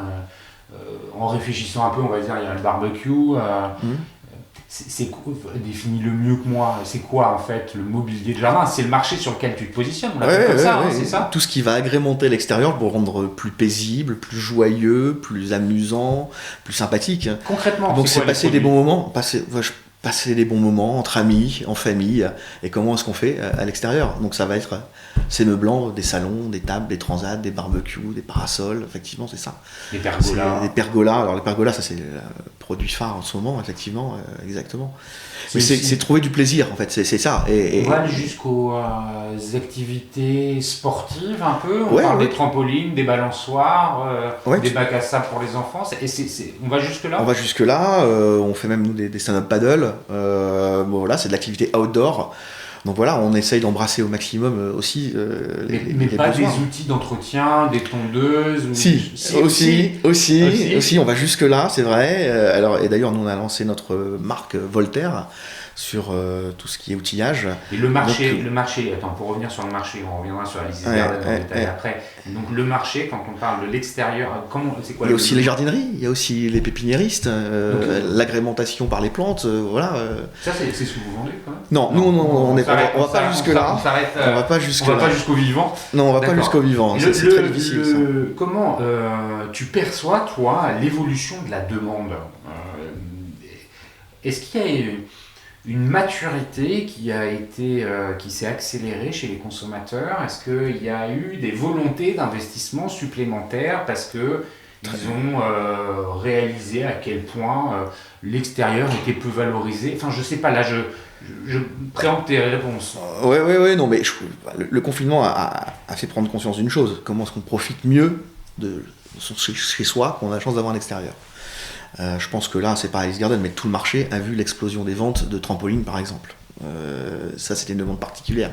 En réfléchissant un peu, on va dire il y a le barbecue. Définis-le mieux que moi. C'est quoi en fait le mobilier de jardin? C'est le marché sur lequel tu te positionnes. On l'appelle comme ça, c'est ça. Tout ce qui va agrémenter l'extérieur pour rendre plus paisible, plus joyeux, plus amusant, plus sympathique. Concrètement, donc c'est passer des bons moments, passer des bons moments entre amis, en famille, et comment est-ce qu'on fait à l'extérieur. Donc ça va être ces meublants, des salons, des tables, des transats, des barbecues, des parasols, effectivement c'est ça. Des pergolas. Des pergolas, alors les pergolas ça c'est le produit phare en ce moment, effectivement, exactement. Mais c'est trouver du plaisir en fait, c'est ça. On va aller jusqu'aux activités sportives un peu, on parle des trampolines, des balançoires, des bacs à sable pour les enfants, on va jusque là. On va jusque là, on fait même nous des stand-up paddle, voilà, c'est de l'activité outdoor. Donc voilà, on essaye d'embrasser au maximum aussi mais pas besoins. Des outils d'entretien, des tondeuses aussi, on va jusque là, c'est vrai. Et d'ailleurs, nous on a lancé notre marque Voltaire sur tout ce qui est outillage. Et le marché, attends, pour revenir sur le marché, on reviendra sur Alice Garden en détail après. Donc le marché, quand on parle de l'extérieur, c'est quoi? Il y a aussi les jardineries, il y a aussi les pépiniéristes, l'agrémentation par les plantes, voilà. Ça, c'est ce que vous vendez quand même? Non, on va pas jusque là. On va pas jusqu'au vivant. Non, on va pas jusqu'au vivant. C'est très difficile. Ça. Comment tu perçois, toi, l'évolution de la demande? Est-ce qu'il y a une maturité qui s'est accélérée chez les consommateurs? Est-ce qu'il y a eu des volontés d'investissement supplémentaires parce que ils ont réalisé à quel point l'extérieur était peu valorisé? Enfin, je sais pas, là, je préempte tes réponses. Oui, non, mais le confinement a fait prendre conscience d'une chose. Comment est-ce qu'on profite mieux de chez soi qu'on a la chance d'avoir à l'extérieur? Je pense que là, c'est pas Alice Garden, mais tout le marché a vu l'explosion des ventes de trampolines, par exemple. Ça, c'était une demande particulière.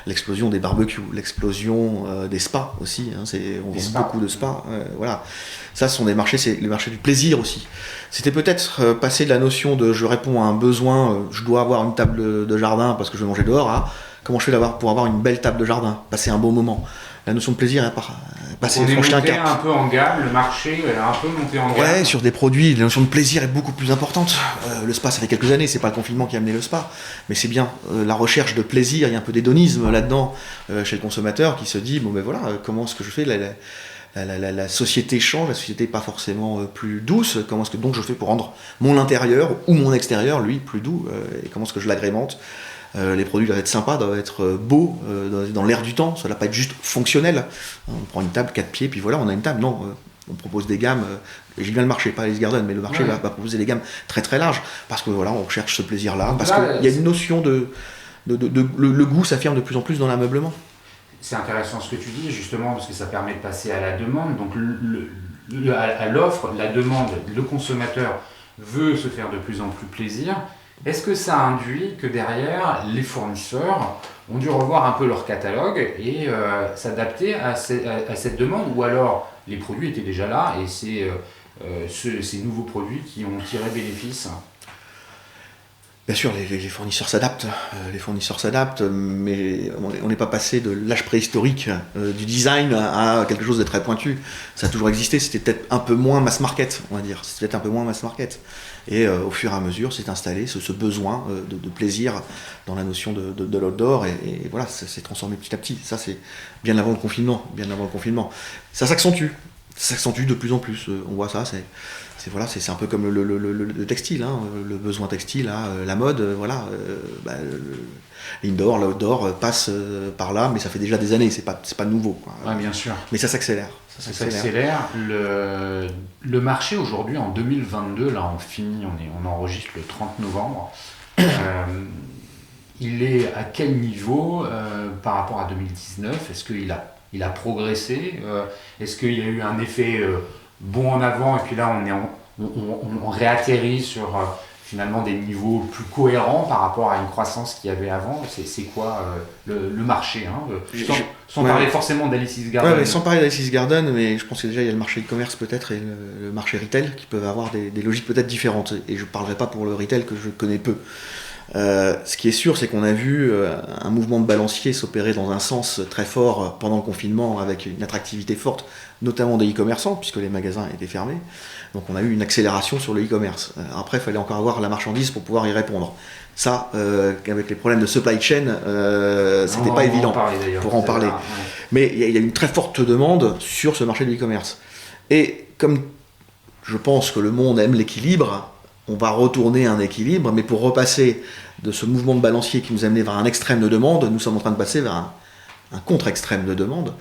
L'explosion des barbecues, l'explosion des spas aussi. On vend beaucoup de spas. Voilà. Ça, ce sont des marchés, c'est le marché du plaisir aussi. C'était peut-être passer de la notion de je réponds à un besoin, je dois avoir une table de jardin parce que je vais manger dehors, à comment je fais pour avoir une belle table de jardin, passer un bon moment. La notion de plaisir est passée, franchir un cap. Un peu en gamme, le marché a un peu monté en gamme. Ouais, sur des produits, la notion de plaisir est beaucoup plus importante. Le spa, ça fait quelques années, c'est pas le confinement qui a amené le spa, mais c'est bien la recherche de plaisir, il y a un peu d'hédonisme là-dedans chez le consommateur qui se dit, bon ben voilà, comment est-ce que je fais la société change, la société n'est pas forcément plus douce, comment est-ce que donc je fais pour rendre mon intérieur ou mon extérieur, lui, plus doux, et comment est-ce que je l'agrémente. Les produits doivent être sympas, doivent être beaux, dans l'air du temps, ça ne doit pas être juste fonctionnel. On prend une table, 4 pieds, puis voilà, on a une table. Non, on propose des gammes, j'ai bien le marché, pas Alice Garden, mais le marché va proposer des gammes très très larges, parce que voilà, on recherche ce plaisir-là, parce qu'il y a une notion le goût s'affirme de plus en plus dans l'ameublement. C'est intéressant ce que tu dis, justement, parce que ça permet de passer à la demande. Donc à l'offre, la demande, le consommateur veut se faire de plus en plus plaisir. Est-ce que ça induit que derrière, les fournisseurs ont dû revoir un peu leur catalogue et s'adapter à cette demande? Ou alors les produits étaient déjà là et c'est ces nouveaux produits qui ont tiré bénéfice? Bien sûr, les fournisseurs s'adaptent, mais on n'est pas passé de l'âge préhistorique du design à quelque chose de très pointu. Ça a toujours existé, c'était peut-être un peu moins mass market, on va dire. C'était peut-être un peu moins mass market. Et au fur et à mesure, s'est installé ce besoin de plaisir dans la notion de l'outdoor, et voilà, ça s'est transformé petit à petit. Ça, c'est bien avant le confinement. Ça s'accentue de plus en plus. On voit ça, c'est un peu comme le textile, hein, le besoin textile, hein, la mode, voilà. L'indoor, l'outdoor passe par là, mais ça fait déjà des années, c'est pas nouveau, quoi. Ouais, bien sûr. Mais ça s'accélère. Ça s'accélère. Le marché aujourd'hui, en 2022, là on enregistre le 30 novembre. Il est à quel niveau par rapport à 2019? Est-ce qu'il a il a progressé. Est-ce qu'il y a eu un effet bond en avant et puis là on réatterrit sur finalement des niveaux plus cohérents par rapport à une croissance qu'il y avait avant? C'est quoi le marché, sans parler forcément d'Alice's Garden. Ouais, sans parler d'Alice's Garden, mais je pense que déjà il y a le marché e-commerce peut-être et le marché retail qui peuvent avoir des logiques peut-être différentes. Et je ne parlerai pas pour le retail que je connais peu. Ce qui est sûr, c'est qu'on a vu un mouvement de balancier s'opérer dans un sens très fort pendant le confinement avec une attractivité forte, notamment des e-commerçants, puisque les magasins étaient fermés. Donc on a eu une accélération sur le e-commerce. Après, il fallait encore avoir la marchandise pour pouvoir y répondre. Ça, avec les problèmes de supply chain, c'était pas évident pour en parler. Mais il y a une très forte demande sur ce marché de l'e-commerce. Et comme je pense que le monde aime l'équilibre, on va retourner à un équilibre, mais pour repasser de ce mouvement de balancier qui nous a amené vers un extrême de demande, nous sommes en train de passer vers un contre-extrême de demande.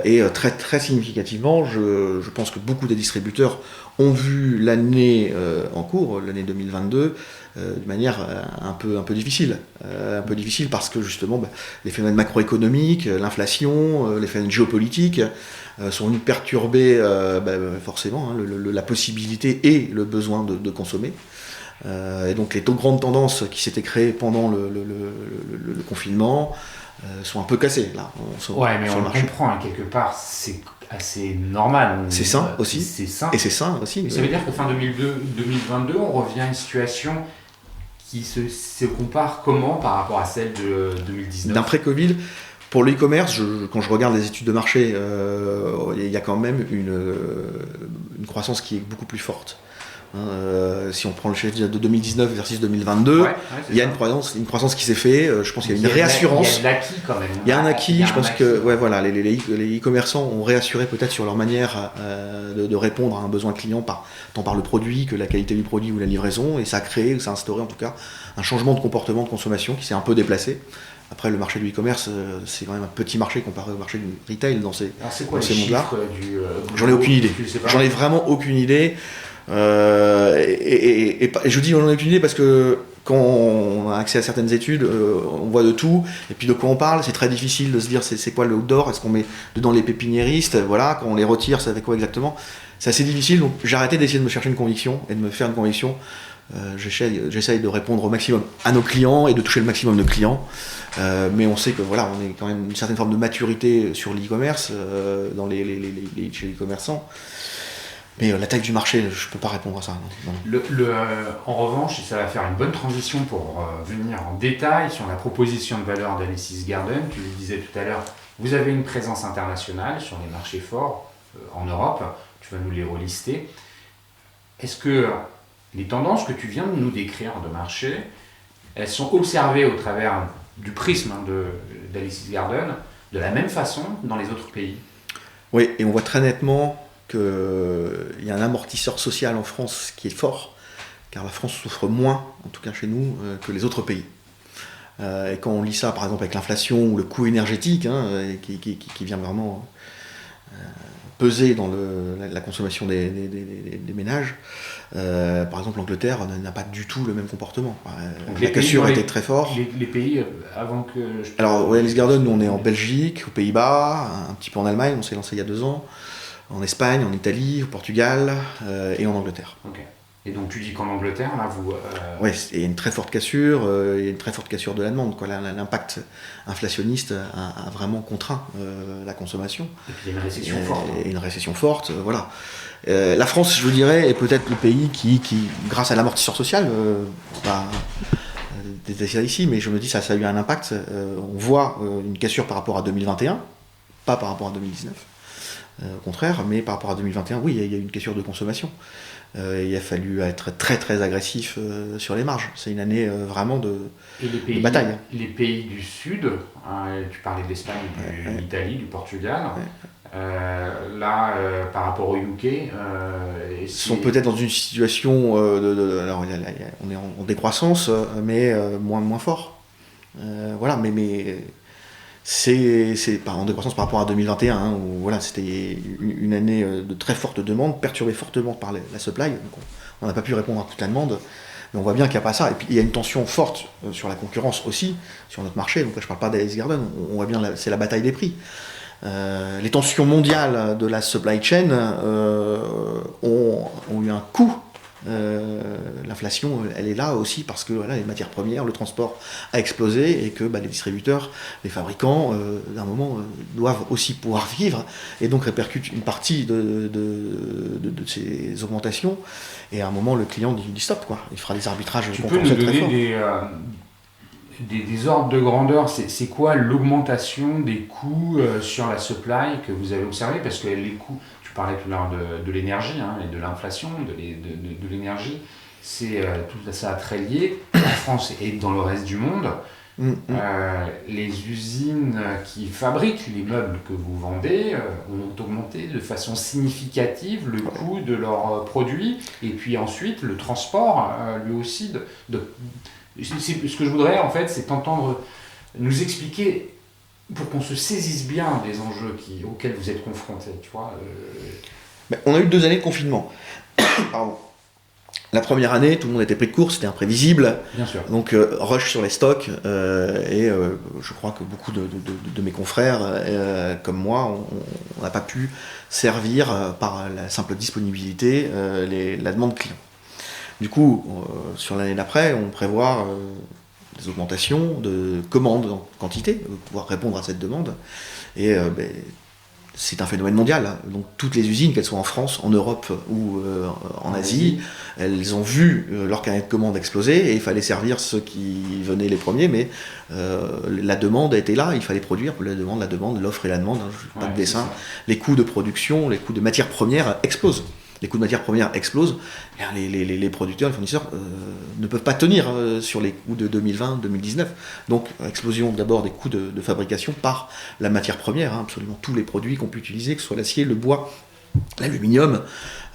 Et très, très significativement, je pense que beaucoup des distributeurs ont vu l'année en cours, l'année 2022, de manière un peu difficile. Un peu difficile parce que justement, les phénomènes macroéconomiques, l'inflation, les phénomènes géopolitiques sont venus perturber forcément la possibilité et le besoin de consommer. Et donc les grandes tendances qui s'étaient créées pendant le confinement sont un peu cassées là. Mais on le comprend quelque part, c'est assez normal. C'est sain aussi. C'est sain. Et c'est sain aussi. Mais ça veut dire que fin 2022, on revient à une situation qui se compare comment par rapport à celle de 2019 ? D'après-Covid, pour le e-commerce, quand je regarde les études de marché, il y a quand même une croissance qui est beaucoup plus forte. Si on prend le chiffre de 2019 versus 2022, il y a une croissance qui s'est faite. Je pense qu'il y a une réassurance. Il y a de l'acquis quand même. Il y a un acquis. Je pense que les e-commerçants ont réassuré peut-être sur leur manière de répondre à un besoin client tant par le produit que la qualité du produit ou la livraison. Et ça a instauré en tout cas un changement de comportement de consommation qui s'est un peu déplacé. Après, le marché du e-commerce, c'est quand même un petit marché comparé au marché du retail dans ces mondes-là. J'en ai aucune idée. J'en ai vraiment aucune idée. Et je dis j'en ai aucune idée parce que quand on a accès à certaines études, on voit de tout, et puis de quoi on parle, c'est très difficile de se dire c'est quoi le outdoor, est-ce qu'on met dedans les pépiniéristes, voilà, quand on les retire, c'est avec quoi exactement. C'est assez difficile, donc j'ai arrêté d'essayer de me chercher une conviction et de me faire une conviction. J'essaye de répondre au maximum à nos clients et de toucher le maximum de clients, mais on sait que voilà, on est quand même une certaine forme de maturité sur l'e-commerce chez les commerçants. Mais la taille du marché, je ne peux pas répondre à ça. Non. En revanche, ça va faire une bonne transition pour venir en détail sur la proposition de valeur d'Alice's Garden. Tu le disais tout à l'heure, vous avez une présence internationale sur les marchés forts en Europe. Tu vas nous les relister. Est-ce que les tendances que tu viens de nous décrire de marché, elles sont observées au travers du prisme d'Alice's Garden de la même façon dans les autres pays ? Oui, et on voit très nettement qu'il y a un amortisseur social en France qui est fort, car la France souffre moins, en tout cas chez nous, que les autres pays. Et quand on lit ça, par exemple, avec l'inflation ou le coût énergétique, qui vient vraiment peser dans la consommation des ménages, par exemple, l'Angleterre n'a pas du tout le même comportement. La cassure était très fort. Les pays, avant que... Alors, Alice's Garden, nous on est en Belgique, aux Pays-Bas, un petit peu en Allemagne, on s'est lancé il y a 2 ans. En Espagne, en Italie, au Portugal et en Angleterre. Ok. Et donc tu dis qu'en Angleterre, là, vous... Oui, il y a une très forte cassure, il y a une très forte cassure de la demande. L'impact inflationniste a vraiment contraint la consommation. Et puis il y a une récession forte. Et une récession forte, voilà. La France, je vous dirais, est peut-être le pays qui grâce à l'amortisseur social, détailler ça ici, mais je me dis ça a eu un impact. On voit une cassure par rapport à 2021, pas par rapport à 2019. Au contraire, mais par rapport à 2021, oui, il y a eu une cassure de consommation. Il a fallu être très très agressif sur les marges. C'est une année vraiment de bataille. Les pays du Sud, tu parlais de l'Espagne, de l'Italie, du Portugal, par rapport au UK... sont peut-être dans une situation... alors, on est en décroissance, mais moins fort. Voilà, mais c'est en décroissance par rapport à 2021, où voilà, c'était une année de très forte demande, perturbée fortement par la supply, donc on n'a pas pu répondre à toute la demande, mais on voit bien qu'il n'y a pas ça, et puis il y a une tension forte sur la concurrence aussi, sur notre marché, donc là je ne parle pas d'Alice's Garden, on voit bien c'est la bataille des prix. les tensions mondiales de la supply chain ont eu un coût. L'inflation, elle est là aussi parce que voilà, les matières premières, le transport a explosé et que les distributeurs, les fabricants, d'un moment, doivent aussi pouvoir vivre et donc répercutent une partie de ces augmentations. Et à un moment, le client dit stop, quoi. Il fera des arbitrages. Tu peux nous donner des ordres de grandeur, c'est quoi l'augmentation des coûts sur la supply que vous avez observé? Parce que les coûts, tu parlais tout à l'heure de l'énergie et de l'inflation, de l'énergie, tout ça très lié en France et dans le reste du monde. Les usines qui fabriquent les meubles que vous vendez ont augmenté de façon significative le coût de leurs produits et puis ensuite le transport lui aussi ce que je voudrais en fait, c'est t'entendre nous expliquer pour qu'on se saisisse bien des enjeux auxquels vous êtes confrontés, tu vois. On a eu 2 années de confinement. Pardon. La première année, tout le monde était pris de court, c'était imprévisible. Bien sûr. Donc rush sur les stocks et je crois que beaucoup de mes confrères comme moi, on n'a pas pu servir par la simple disponibilité la demande client. Du coup, sur l'année d'après, on prévoit des augmentations de commandes en quantité, pour pouvoir répondre à cette demande. Et c'est un phénomène mondial. Donc toutes les usines, qu'elles soient en France, en Europe ou en Asie, elles ont vu leur carnet de commandes exploser et il fallait servir ceux qui venaient les premiers, mais la demande était là, il fallait produire. La demande, l'offre et la demande, pas de dessin. Les coûts de production, les coûts de matières premières explosent. Les coûts de matières premières explosent, les producteurs, les fournisseurs ne peuvent pas tenir sur les coûts de 2020-2019. Donc, explosion d'abord des coûts de fabrication par la matière première, absolument tous les produits qu'on peut utiliser, que ce soit l'acier, le bois, l'aluminium,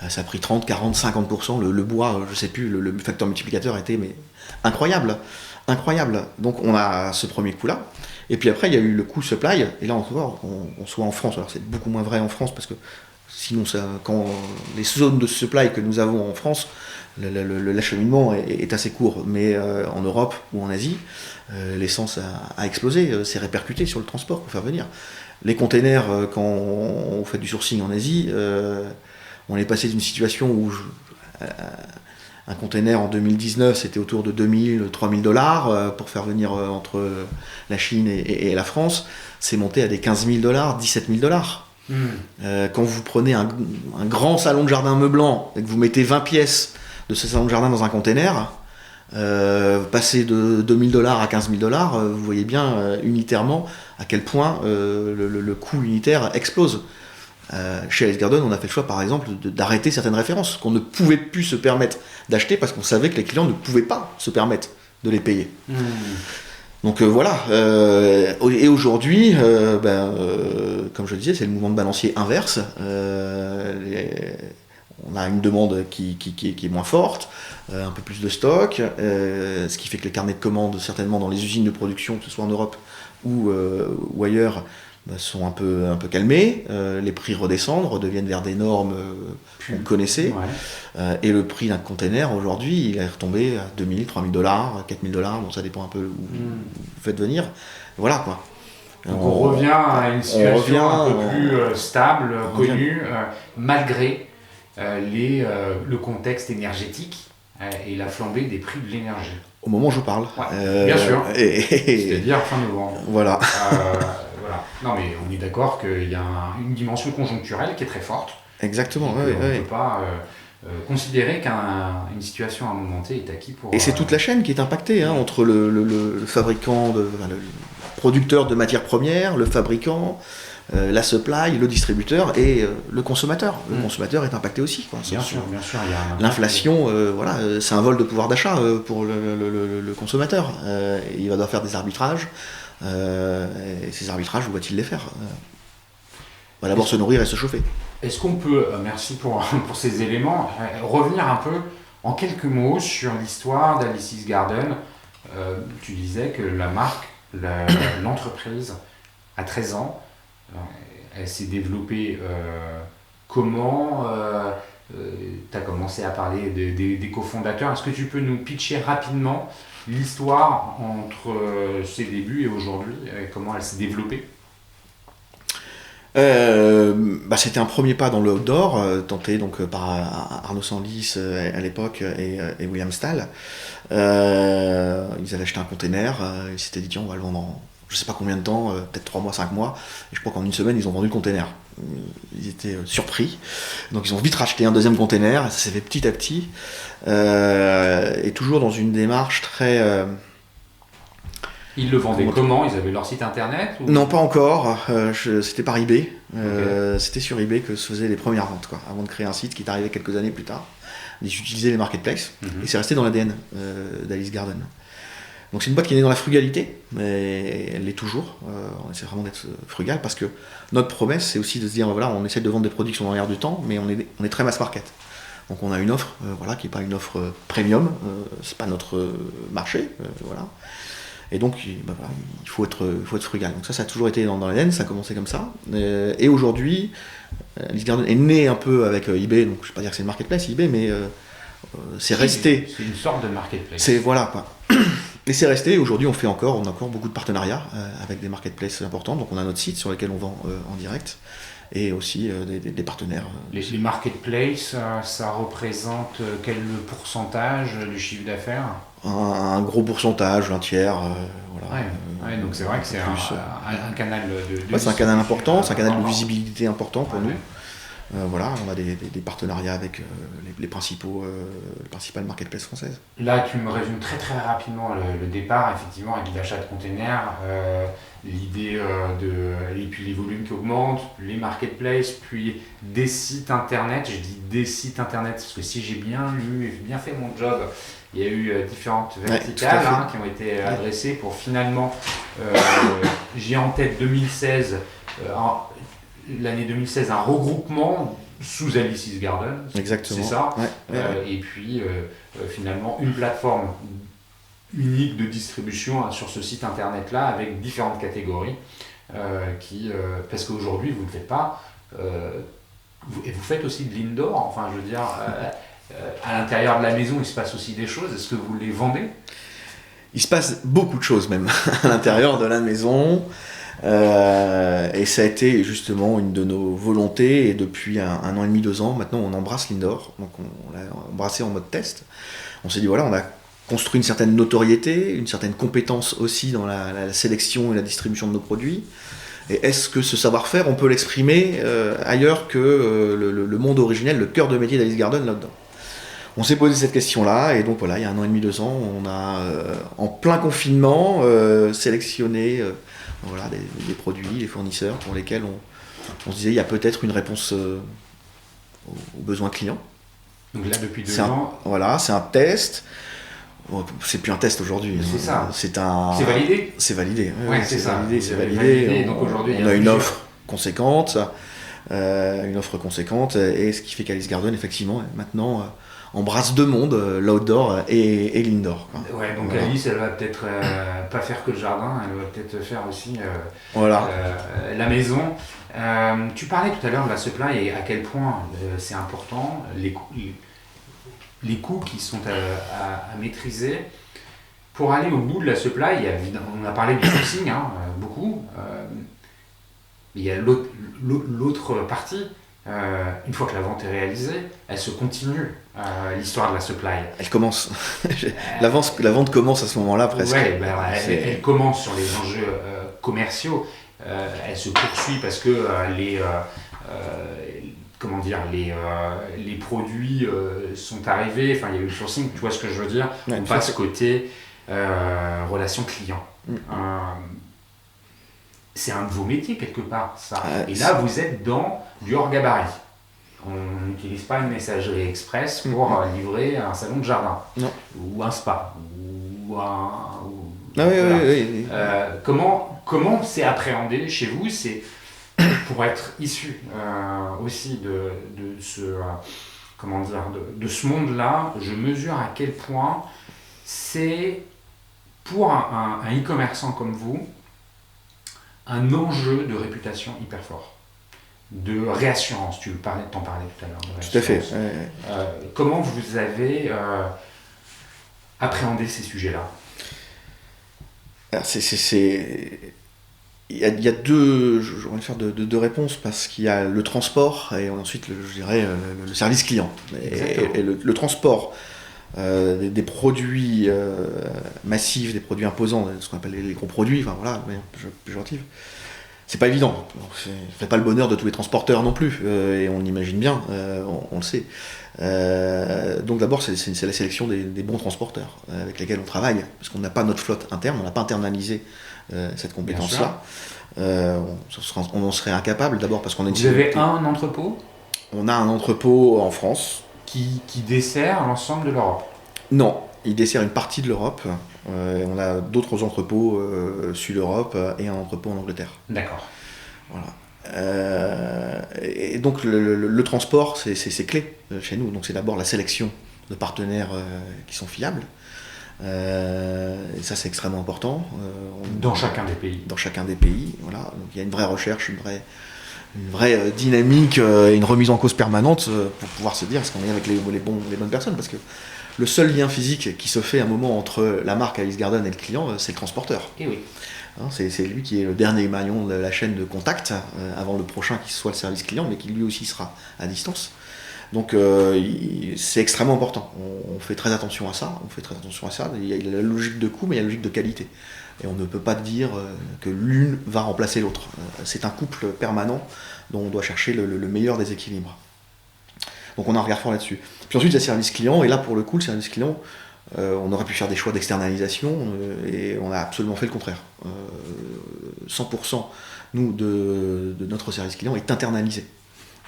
ça a pris 30, 40, 50%, le bois, je ne sais plus, le facteur multiplicateur a été incroyable. Donc, on a ce premier coup-là. Et puis après, il y a eu le coût supply, et là encore, on soit en France, alors c'est beaucoup moins vrai en France, parce que sinon, quand les zones de supply que nous avons en France, l'acheminement est assez court. Mais en Europe ou en Asie, l'essence a explosé, c'est répercuté sur le transport pour faire venir. Les containers, quand on fait du sourcing en Asie, on est passé d'une situation où un container en 2019, c'était autour de 2000, 3000 $ pour faire venir entre la Chine et la France. C'est monté à des 15 000 $, 17 000 $. Quand vous prenez un grand salon de jardin meublant et que vous mettez 20 pièces de ce salon de jardin dans un container, passer de 2000 $ à 15 000 $, vous voyez bien unitairement à quel point le coût unitaire explose. Chez Alice Garden, on a fait le choix par exemple d'arrêter certaines références qu'on ne pouvait plus se permettre d'acheter parce qu'on savait que les clients ne pouvaient pas se permettre de les payer. Donc voilà, et aujourd'hui, comme je le disais, c'est le mouvement de balancier inverse. On a une demande qui est moins forte, un peu plus de stock, ce qui fait que les carnets de commandes, certainement dans les usines de production, que ce soit en Europe ou ailleurs, sont un peu calmés, les prix redeviennent vers des normes qu'on connaissait, et le prix d'un container aujourd'hui il est retombé à 2000, 3000 $, 4000 $, bon ça dépend un peu où vous faites venir, voilà quoi. Donc on revient à une situation un peu plus stable, connue, malgré le contexte énergétique et la flambée des prix de l'énergie. Au moment où je parle. Bien sûr, c'est-à-dire fin novembre. Voilà. Voilà. Non mais on est d'accord qu'il y a une dimension conjoncturelle qui est très forte. Exactement. On ne peut pas considérer qu'une situation à un moment T est acquis pour... Et c'est toute la chaîne qui est impactée, entre le fabricant, le producteur de matières premières, le fabricant, la supply, le distributeur et le consommateur. Le consommateur est impacté aussi. Bien sûr, il y a l'inflation, c'est un vol de pouvoir d'achat pour le consommateur. Il va devoir faire des arbitrages. Et ces arbitrages, où va-t-il les faire? On va d'abord se nourrir et se chauffer. Est-ce qu'on peut, merci pour ces éléments, revenir un peu en quelques mots sur l'histoire d'Alice's Garden? Tu disais que la marque, l'entreprise, a 13 ans. Elle s'est développée comment? Tu as commencé à parler des cofondateurs. Est-ce que tu peux nous pitcher rapidement l'histoire entre ses débuts et aujourd'hui, comment elle s'est développée? C'était un premier pas dans le outdoor, tenté donc par Arnaud Sandlis à l'époque et William Stahl. Ils avaient acheté un container, ils s'étaient dit tiens on va le vendre en je sais pas combien de temps, peut-être 3 mois, 5 mois, et je crois qu'en une semaine ils ont vendu le container. Ils étaient surpris, donc ils ont vite racheté un deuxième container, et ça s'est fait petit à petit, et toujours dans une démarche très... Ils le vendaient comment? Ils avaient leur site internet ou... Non, pas encore. C'était par eBay. C'était sur eBay que se faisaient les premières ventes, quoi, avant de créer un site qui est arrivé quelques années plus tard. Ils utilisaient les marketplaces et c'est resté dans l'ADN d'Alice Garden. Donc c'est une boîte qui est née dans la frugalité, mais elle l'est toujours. On essaie vraiment d'être frugal parce que notre promesse, c'est aussi de se dire voilà, on essaie de vendre des produits qui sont dans l'air du temps, mais on est très mass market. Donc on a une offre, qui n'est pas une offre premium, c'est pas notre marché, voilà. Et donc, il faut être frugal. Donc ça a toujours été dans l'ADN, ça a commencé comme ça. Et aujourd'hui, Alice Garden est né un peu avec eBay, donc je ne vais pas dire que c'est une marketplace eBay, mais c'est resté. C'est une sorte de marketplace. Voilà, quoi. Et c'est resté, aujourd'hui on a encore beaucoup de partenariats avec des marketplaces importants, donc on a notre site sur lequel on vend en direct, et aussi des partenaires. Les marketplaces, ça représente quel pourcentage du chiffre d'affaires? Un gros pourcentage, un tiers. Voilà. Ouais, donc c'est vrai que c'est un canal de c'est un canal important, c'est un canal de visibilité important pour nous. Voilà, on a des partenariats avec les principales marketplaces françaises. Là, tu me résumes très très rapidement le départ, effectivement, avec l'achat de containers, l'idée et puis les volumes qui augmentent, les marketplaces, puis des sites internet. Je dis des sites internet parce que si j'ai bien lu et bien fait mon job, il y a eu différentes verticales qui ont été adressées pour finalement, j'ai en tête 2016, l'année 2016, un regroupement sous Alice's Garden. Exactement. C'est ça. Et puis finalement une plateforme unique de distribution sur ce site internet-là avec différentes catégories parce qu'aujourd'hui vous ne faites pas... et vous faites aussi de l'indoor, enfin je veux dire... à l'intérieur de la maison, il se passe aussi des choses. Est-ce que vous les vendez? Il se passe beaucoup de choses même à l'intérieur de la maison. Et ça a été justement une de nos volontés. Et depuis un an et demi, 2 ans, maintenant on embrasse l'indoor. Donc on l'a embrassé en mode test. On s'est dit voilà, on a construit une certaine notoriété, une certaine compétence aussi dans la sélection et la distribution de nos produits. Et est-ce que ce savoir-faire, on peut l'exprimer ailleurs que le monde originel, le cœur de métier d'Alice Garden là-dedans? On s'est posé cette question-là, et donc voilà, il y a 1 an et demi, 2 ans, on a, en plein confinement, sélectionné des produits, des fournisseurs pour lesquels on se disait il y a peut-être une réponse aux besoins clients. Donc là, depuis 2 ans... Voilà, c'est un test. C'est plus un test aujourd'hui. C'est ça. C'est validé. C'est validé. C'est validé. Donc aujourd'hui, on a une offre conséquente. Et ce qui fait qu'Alice Garden, effectivement, maintenant... embrasse 2 mondes, l'outdoor et l'indoor. Ouais, donc voilà. Alice, elle va peut-être pas faire que le jardin, elle va peut-être faire aussi la maison. Tu parlais tout à l'heure de la supply et à quel point c'est important, les coûts qui sont à maîtriser. Pour aller au bout de la supply, on a parlé du sourcing, beaucoup. Il y a l'autre partie. Une fois que la vente est réalisée, elle se continue, l'histoire de la supply. Elle commence. La vente commence à ce moment-là presque. Ouais, elle commence sur les enjeux commerciaux. Elle se poursuit parce que les produits sont arrivés. Enfin, il y a eu le sourcing. Tu vois ce que je veux dire? On passe côté relation client. C'est un de vos métiers quelque part, ça. Et là, vous êtes dans du hors-gabarit. On n'utilise pas une messagerie express pour livrer un salon de jardin. Non. Ou un spa. Oui. Comment c'est appréhendé chez vous? C'est pour être issu aussi de ce monde-là. Je mesure à quel point c'est pour un e-commerçant comme vous un enjeu de réputation hyper fort, de réassurance. Tu t'en parlais tout à l'heure. Tout à fait. Comment vous avez appréhendé ces sujets-là? Alors Il y a deux, je vais faire deux réponses, parce qu'il y a le transport et ensuite, je dirais, le service client. Et le transport des produits massifs, des produits imposants, ce qu'on appelle les gros produits, enfin voilà, mais péjoratif, c'est pas évident. Ça fait pas le bonheur de tous les transporteurs non plus, et on l'imagine bien, on le sait. Donc d'abord, c'est la sélection des bons transporteurs avec lesquels on travaille, parce qu'on n'a pas notre flotte interne, on n'a pas internalisé cette compétence-là. On en serait incapable, d'abord parce qu'on a une... Vous avez un entrepôt ? On a un entrepôt en France. Qui dessert l'ensemble de l'Europe ? Non, il dessert une partie de l'Europe. On a d'autres entrepôts Sud-Europe et un entrepôt en Angleterre. D'accord. Voilà. Et donc le transport, c'est clé chez nous. Donc c'est d'abord la sélection de partenaires qui sont fiables. Et ça, c'est extrêmement important. Dans chacun des pays. Dans chacun des pays, voilà. Donc il y a une vraie recherche, une vraie dynamique et une remise en cause permanente pour pouvoir se dire est-ce qu'on est avec les bonnes personnes, parce que le seul lien physique qui se fait à un moment entre la marque Alice Garden et le client, c'est le transporteur. Et oui. C'est lui qui est le dernier maillon de la chaîne de contact avant le prochain qui soit le service client, mais qui lui aussi sera à distance. Donc c'est extrêmement important. On fait très attention à ça. Il y a la logique de coût, mais il y a la logique de qualité. Et on ne peut pas dire que l'une va remplacer l'autre. C'est un couple permanent dont on doit chercher le meilleur des équilibres. Donc on a un regard fort là-dessus. Puis ensuite, il y a le service client. Et là, pour le coup, le service client, on aurait pu faire des choix d'externalisation et on a absolument fait le contraire. 100% nous, de notre service client est internalisé.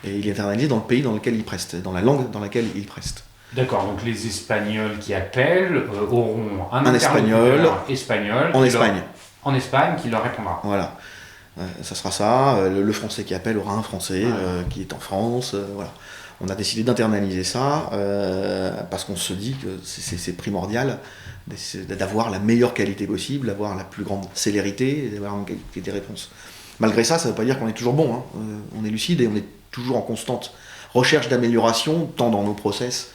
Et il est internalisé dans le pays dans lequel il preste, dans la langue dans laquelle il preste. D'accord, donc les Espagnols qui appellent auront un espagnol en Espagne qui leur répondra. Voilà, ça sera ça. Le Français qui appelle aura un Français qui est en France. Voilà. On a décidé d'internaliser ça parce qu'on se dit que c'est primordial d'avoir la meilleure qualité possible, d'avoir la plus grande célérité, d'avoir une qualité des réponses. Malgré ça, ça ne veut pas dire qu'on est toujours bon. On est lucide et on est toujours en constante recherche d'amélioration, tant dans nos process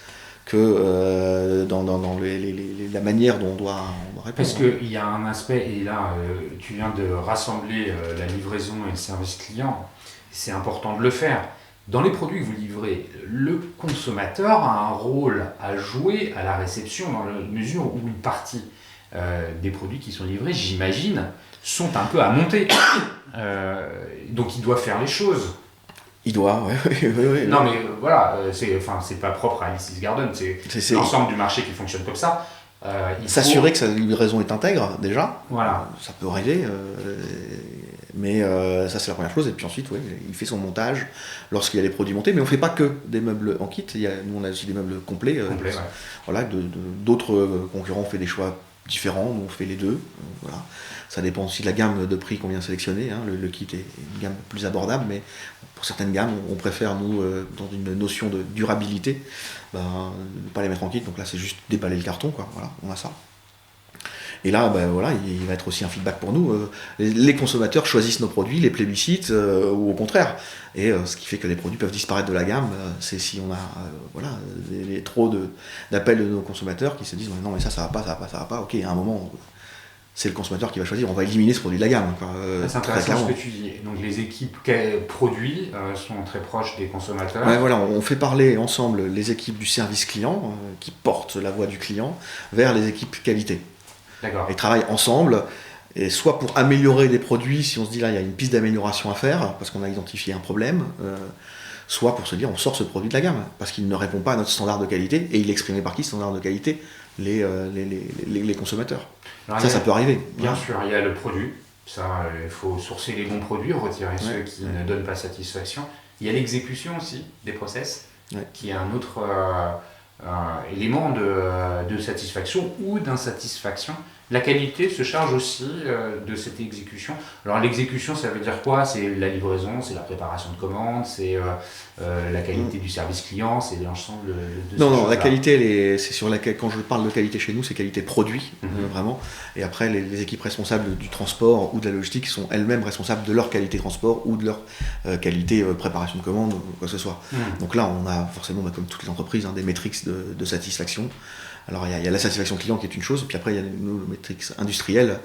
que dans la manière dont on doit répondre. Parce qu'il y a un aspect, et là tu viens de rassembler la livraison et le service client, c'est important de le faire. Dans les produits que vous livrez, le consommateur a un rôle à jouer à la réception dans la mesure où une partie des produits qui sont livrés, j'imagine, sont un peu à monter. Donc il doit faire les choses. Il doit, oui. Non, mais voilà, c'est pas propre à Alice's Garden, c'est l'ensemble du marché qui fonctionne comme ça. S'assurer que sa livraison est intègre, déjà. Voilà. Ça peut arriver, mais ça, c'est la première chose. Et puis ensuite, il fait son montage lorsqu'il y a les produits montés. Mais on ne fait pas que des meubles en kit. Nous, on a aussi des meubles complets. Voilà, d'autres concurrents ont fait des choix différents. Nous, on fait les deux. Voilà. Ça dépend aussi de la gamme de prix qu'on vient sélectionner. Le kit est une gamme plus abordable, mais pour certaines gammes, on préfère, nous, dans une notion de durabilité, ne pas les mettre en kit. Donc là, c'est juste déballer le carton, quoi. Voilà, on a ça. Et là, il va être aussi un feedback pour nous. Les consommateurs choisissent nos produits, les plébiscitent, ou au contraire. Et ce qui fait que les produits peuvent disparaître de la gamme, c'est si on a trop d'appels de nos consommateurs qui se disent non, mais ça va pas. Ok, à un moment, c'est le consommateur qui va choisir, on va éliminer ce produit de la gamme. C'est intéressant ce que tu dis. Donc les équipes produits sont très proches des consommateurs. Ouais, voilà, on fait parler ensemble les équipes du service client, qui portent la voix du client, vers les équipes qualité. D'accord. Ils travaillent ensemble, et soit pour améliorer des produits, si on se dit là il y a une piste d'amélioration à faire, parce qu'on a identifié un problème, soit pour se dire on sort ce produit de la gamme, parce qu'il ne répond pas à notre standard de qualité, et il est exprimé par qui ce standard de qualité ? Les consommateurs. Alors, ça peut arriver. Bien sûr, il y a le produit, ça, il faut sourcer les bons produits, retirer ceux qui ne donnent pas satisfaction. Il y a l'exécution aussi des process, qui est un autre élément de satisfaction ou d'insatisfaction. La qualité se charge aussi de cette exécution. Alors l'exécution, ça veut dire quoi ? C'est la livraison, c'est la préparation de commandes, c'est la qualité du service client, c'est l'ensemble de Non, la qualité, c'est sur laquelle, quand je parle de qualité chez nous, c'est qualité produit, vraiment. Et après, les équipes responsables du transport ou de la logistique sont elles-mêmes responsables de leur qualité transport ou de leur qualité préparation de commandes, ou quoi que ce soit. Donc là, on a forcément, comme toutes les entreprises, des métriques de satisfaction. Alors il y a la satisfaction client qui est une chose, et puis après il y a nos métriques industrielles,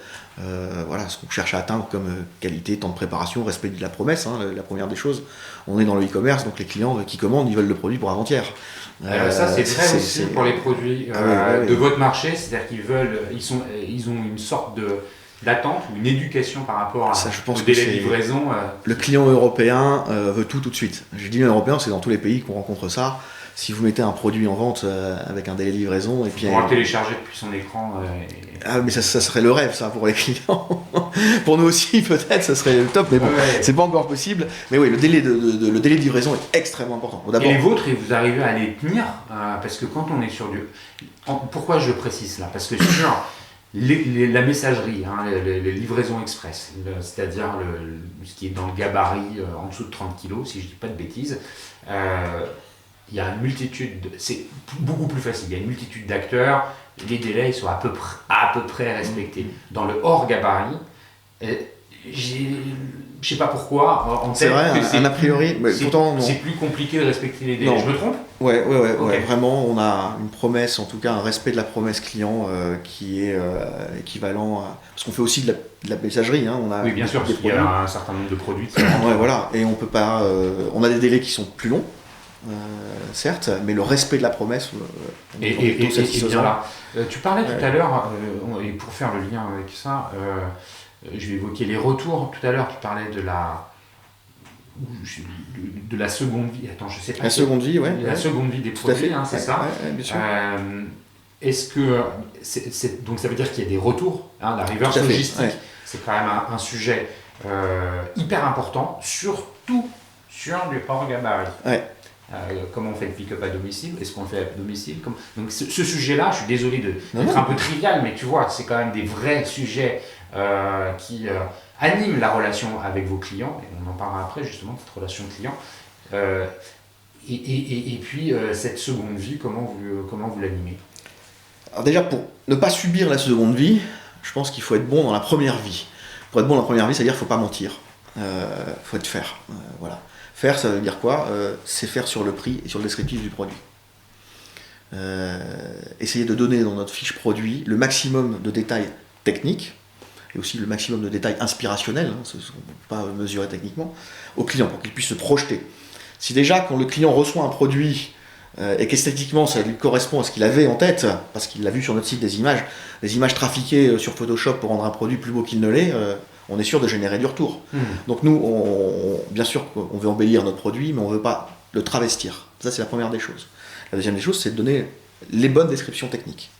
voilà, ce qu'on cherche à atteindre comme qualité, temps de préparation, respect de la promesse, hein, la première des choses. On est dans le e-commerce, donc les clients qui commandent, ils veulent le produit pour avant-hier. Ça c'est vrai aussi pour les produits de votre marché, c'est-à-dire ils ont une sorte d'attente ou une éducation par rapport à, je pense au délai de livraison. Le client européen veut tout de suite. Je dis européen, c'est dans tous les pays qu'on rencontre ça. Si vous mettez un produit en vente avec un délai de livraison, et puis on va le télécharger depuis son écran. Ah, mais ça serait le rêve, ça, pour les clients. Pour nous aussi, peut-être, ça serait le top, mais bon, c'est pas encore possible. Mais oui, le délai de livraison est extrêmement important. Et les vôtres, et vous arrivez à les tenir, parce que quand on est sur du... Pourquoi je précise là? Parce que sur la messagerie, hein, les livraisons express, c'est-à-dire ce qui est dans le gabarit en dessous de 30 kg, si je dis pas de bêtises, il y a une multitude, c'est beaucoup plus facile, il y a une multitude d'acteurs, les délais ils sont à peu près respectés. Dans le hors gabarit, je sais pas pourquoi, en tête, c'est vrai, un a priori, mais pourtant c'est plus compliqué de respecter les délais. Non. Je me trompe? Ouais, vraiment, on a une promesse, en tout cas un respect de la promesse client qui est équivalent à... Parce qu'on fait aussi de la messagerie, hein, on a oui, bien sûr, parce qu'il y a un certain nombre de produits. Ouais, voilà, et on peut pas... on a des délais qui sont plus longs, certes, mais le respect de la promesse, et bien là. Tu parlais tout à l'heure, et pour faire le lien avec ça, je vais évoquer les retours. Tout à l'heure, tu parlais de la seconde vie. Attends, je sais pas. La seconde vie, ouais. La seconde vie des produits, hein, c'est ça. Ouais, bien sûr. Est-ce que donc ça veut dire qu'il y a des retours, hein, la reverse logistique, c'est quand même un sujet hyper important, surtout sur du hors gabarit. Ouais. Comment on fait le pick-up à domicile? Est-ce qu'on le fait à domicile? Donc ce sujet-là, je suis désolé d'être un peu trivial, mais tu vois, c'est quand même des vrais sujets qui animent la relation avec vos clients, et on en parlera après justement de cette relation client. Et puis cette seconde vie, comment vous l'animez? Alors déjà, pour ne pas subir la seconde vie, je pense qu'il faut être bon dans la première vie. Pour être bon dans la première vie, c'est-à-dire qu'il ne faut pas mentir. Il faut être faire. Voilà. Faire, ça veut dire quoi? C'est faire sur le prix et sur le descriptif du produit. Essayer de donner dans notre fiche produit le maximum de détails techniques et aussi le maximum de détails inspirationnels, hein, ce qu'on ne peut pas mesurer techniquement, au client pour qu'il puisse se projeter. Si déjà, quand le client reçoit un produit et qu'esthétiquement ça lui correspond à ce qu'il avait en tête, parce qu'il l'a vu sur notre site des images trafiquées sur Photoshop pour rendre un produit plus beau qu'il ne l'est, on est sûr de générer du retour. Donc nous, bien sûr, on veut embellir notre produit, mais on ne veut pas le travestir. Ça, c'est la première des choses. La deuxième des choses, c'est de donner les bonnes descriptions techniques.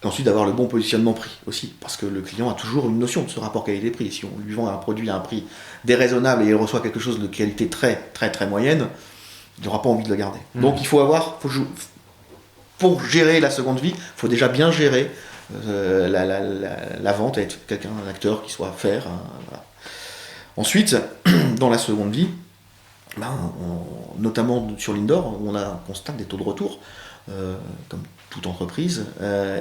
Et ensuite, d'avoir le bon positionnement prix aussi, parce que le client a toujours une notion de ce rapport qualité-prix. Si on lui vend un produit à un prix déraisonnable et il reçoit quelque chose de qualité très, très, très moyenne, il n'aura pas envie de le garder. Donc il faut pour gérer la seconde vie, il faut déjà bien gérer la vente, être un acteur qui soit faire. Voilà. Ensuite, dans la seconde vie, notamment sur l'Indoor, on constate des taux de retour, comme toute entreprise,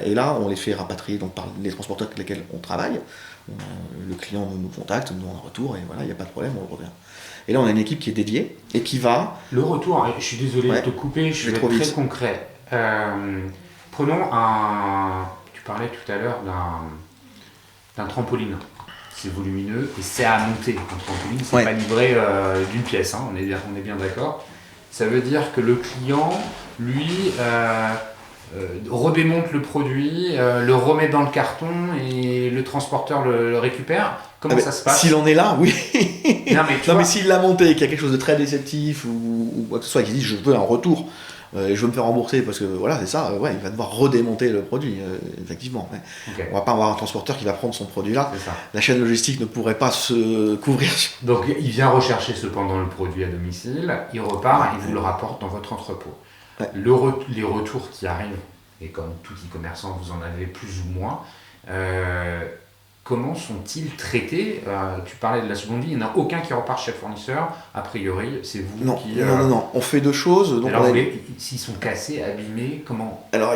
et là on les fait rapatrier donc, par les transporteurs avec lesquels on travaille. Le client nous contacte, nous on a un retour, et voilà, il n'y a pas de problème, on le revient. Et là on a une équipe qui est dédiée et qui va... Le retour, je suis désolé de te couper, je vais être très concret. Prenons tu parlais tout à l'heure d'un trampoline. C'est volumineux et c'est à monter. Un trampoline, c'est pas livré d'une pièce, hein, on est bien d'accord. Ça veut dire que le client, lui, redémonte le produit, le remet dans le carton et le transporteur le récupère. Comment ça se passe? S'il en est là, oui. mais s'il l'a monté et qu'il y a quelque chose de très déceptif ou quoi que ce soit, qu'il dit je veux un retour, et je veux me faire rembourser parce que voilà, c'est ça, il va devoir redémonter le produit, effectivement. On va pas avoir un transporteur qui va prendre son produit là. La chaîne logistique ne pourrait pas se couvrir. Donc il vient rechercher cependant le produit à domicile, il repart et vous le rapporte dans votre entrepôt. Les retours qui arrivent, et comme tout e-commerçant, vous en avez plus ou moins, comment sont-ils traités? Tu parlais de la seconde vie, il n'y en a aucun qui repart chez le fournisseur, a priori, c'est vous qui... Non, on fait deux choses. Donc alors, s'ils sont cassés, abîmés, comment? Alors,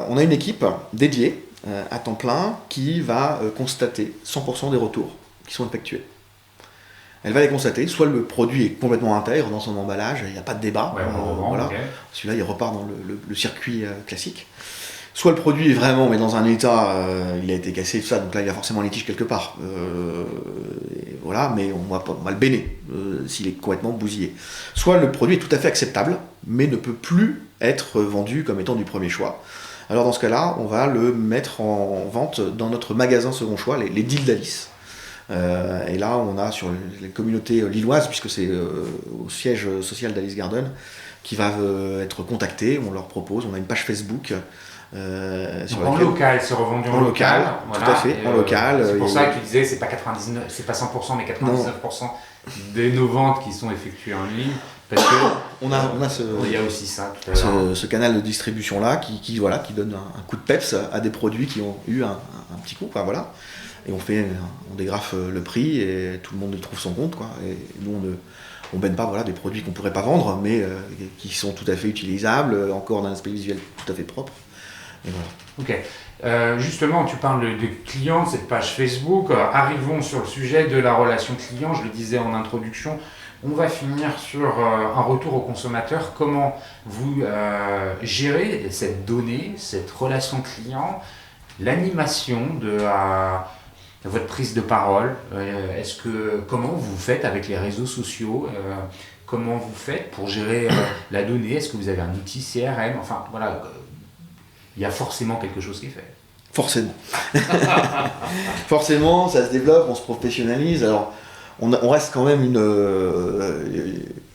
on a une équipe dédiée à temps plein qui va constater 100% des retours qui sont effectués. Elle va les constater, soit le produit est complètement intègre dans son emballage, il n'y a pas de débat, celui-là il repart dans le circuit classique. soit le produit est vraiment mais dans un état, il a été cassé, tout ça, donc là il y a forcément un litige quelque part. Et voilà, mais on va le béner s'il est complètement bousillé. Soit le produit est tout à fait acceptable, mais ne peut plus être vendu comme étant du premier choix. Alors dans ce cas-là, on va le mettre en vente dans notre magasin second choix, les deals d'Alice. Et là, on a sur les communautés lilloises, puisque c'est au siège social d'Alice Garden, qui va être contacté. On leur propose, on a une page Facebook. Donc en local, c'est revendu en local. Tout à fait, en local. C'est pour ça que tu disais, c'est pas 99, c'est pas 100%, mais 99% de nos ventes qui sont effectuées en ligne. Parce que on a il y a aussi ça. Ce canal de distribution là qui donne un coup de peps à des produits qui ont eu un petit coup, quoi, voilà. Et on dégrafe le prix et tout le monde trouve son compte, quoi. Et nous on baigne pas, voilà, des produits qu'on pourrait pas vendre, mais qui sont tout à fait utilisables, encore d'un aspect visuel tout à fait propre. Et voilà. Ok. Justement, tu parles de clients, de cette page Facebook. Arrivons sur le sujet de la relation client. Je le disais en introduction. On va finir sur un retour au consommateur. Comment vous gérez cette donnée, cette relation client, l'animation de votre prise de parole. Comment vous faites avec les réseaux sociaux, comment vous faites pour gérer la donnée? Est-ce que vous avez un outil CRM? Enfin, voilà, il y a forcément quelque chose qui est fait. Forcément. Forcément, ça se développe, on se professionnalise. Alors, on reste quand même une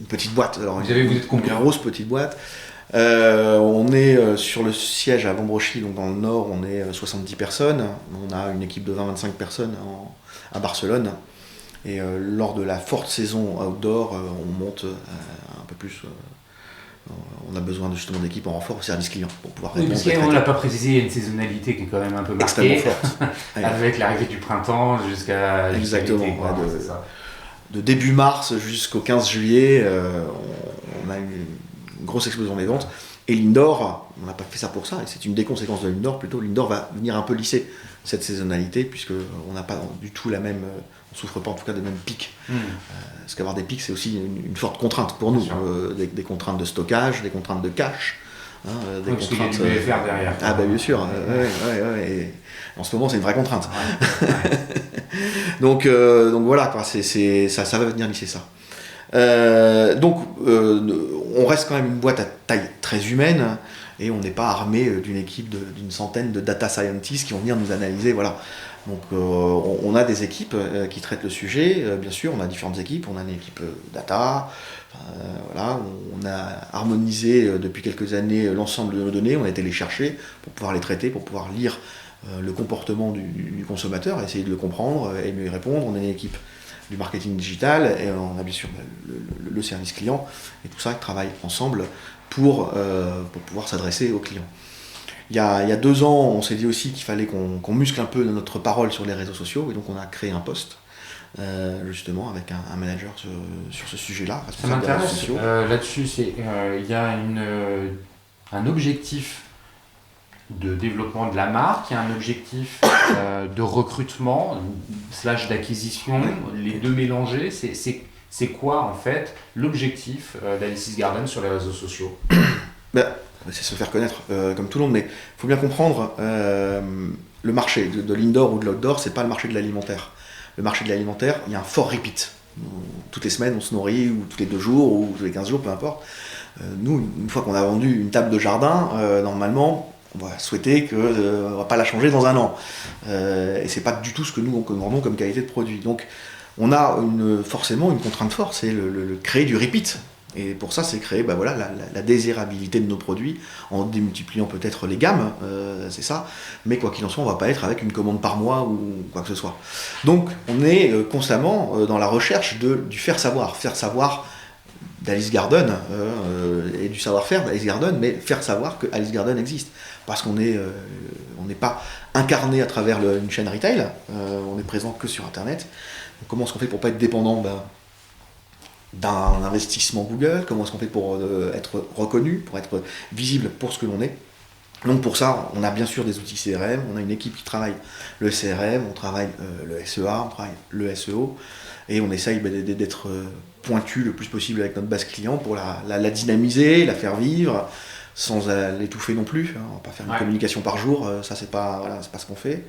petite boîte. Alors, vous êtes combien? Une grosse petite boîte. On est sur le siège à Vambrochy, donc dans le nord, on est 70 personnes. On a une équipe de 20-25 personnes à Barcelone. Et lors de la forte saison outdoor, on monte un peu plus. On a besoin justement d'équipes en renfort au service client pour pouvoir répondre. Parce qu'on ne l'a pas précisé, il y a une saisonnalité qui est quand même un peu marquée. Extrêmement forte. Avec l'arrivée du printemps jusqu'à exactement. l'été, quoi, Ouais, c'est ça. De début mars jusqu'au 15 juillet, on a une grosse explosion des ventes. Et l'indoor, on n'a pas fait ça pour ça, et c'est une des conséquences de l'indoor plutôt. L'indoor va venir un peu lisser cette saisonnalité, puisqu'on n'a pas du tout la même. On ne souffre pas en tout cas des mêmes pics. Parce qu'avoir des pics, c'est aussi une forte contrainte pour nous. Des contraintes de stockage, des contraintes de cash. Des contraintes. Qu'il y a du BFR derrière. Ah, bah bien sûr. Ouais. Et en ce moment, c'est une vraie contrainte. Ouais. donc voilà, quoi, ça va venir lisser ça. On reste quand même une boîte à taille très humaine et on n'est pas armé d'une équipe d'une centaine de data scientists qui vont venir nous analyser, voilà. Donc on a des équipes qui traitent le sujet, bien sûr, on a différentes équipes, on a une équipe data, voilà, on a harmonisé depuis quelques années l'ensemble de nos données, on a été les chercher pour pouvoir les traiter, pour pouvoir lire le comportement du consommateur, essayer de le comprendre et mieux y répondre. On a une équipe du marketing digital et on a bien sûr le service client et tout ça qui travaille ensemble pour pouvoir s'adresser aux clients. Il y a 2 ans, on s'est dit aussi qu'il fallait qu'on muscle un peu notre parole sur les réseaux sociaux et donc on a créé un poste justement avec un manager sur ce sujet-là. Ça m'intéresse là-dessus, il y a un objectif de développement de la marque, il y a un objectif de recrutement / d'acquisition, les deux mélangés, c'est quoi en fait l'objectif d'Alice's Garden sur les réseaux sociaux? C'est se faire connaître comme tout le monde, mais il faut bien comprendre, le marché de l'indoor ou de l'outdoor, c'est pas le marché de l'alimentaire. Le marché de l'alimentaire, il y a un fort repeat. Toutes les semaines, on se nourrit, ou tous les 2 jours, ou tous les 15 jours, peu importe. Nous, une fois qu'on a vendu une table de jardin, normalement, on va souhaiter qu'on ne va pas la changer dans un an. Et c'est pas du tout ce que nous vendons comme qualité de produit. Donc, on a forcément une contrainte forte, c'est le créer du repeat. Et pour ça, c'est créer la désirabilité de nos produits en démultipliant peut-être les gammes, c'est ça. Mais quoi qu'il en soit, on ne va pas être avec une commande par mois ou quoi que ce soit. Donc, on est constamment dans la recherche du faire savoir d'Alice Garden et du savoir-faire d'Alice Garden, mais faire savoir que Alice Garden existe. Parce qu'on n'est pas incarné à travers une chaîne retail, on est présent que sur Internet. Donc, comment est-ce qu'on fait pour ne pas être dépendant d'un investissement Google? Comment est-ce qu'on fait pour être reconnu, pour être visible pour ce que l'on est? Donc pour ça, on a bien sûr des outils CRM, on a une équipe qui travaille le CRM, on travaille le SEA, on travaille le SEO, et on essaye d'être pointu le plus possible avec notre base client pour la dynamiser, la faire vivre, sans l'étouffer non plus. On va pas faire une communication par jour, ça c'est pas ce qu'on fait.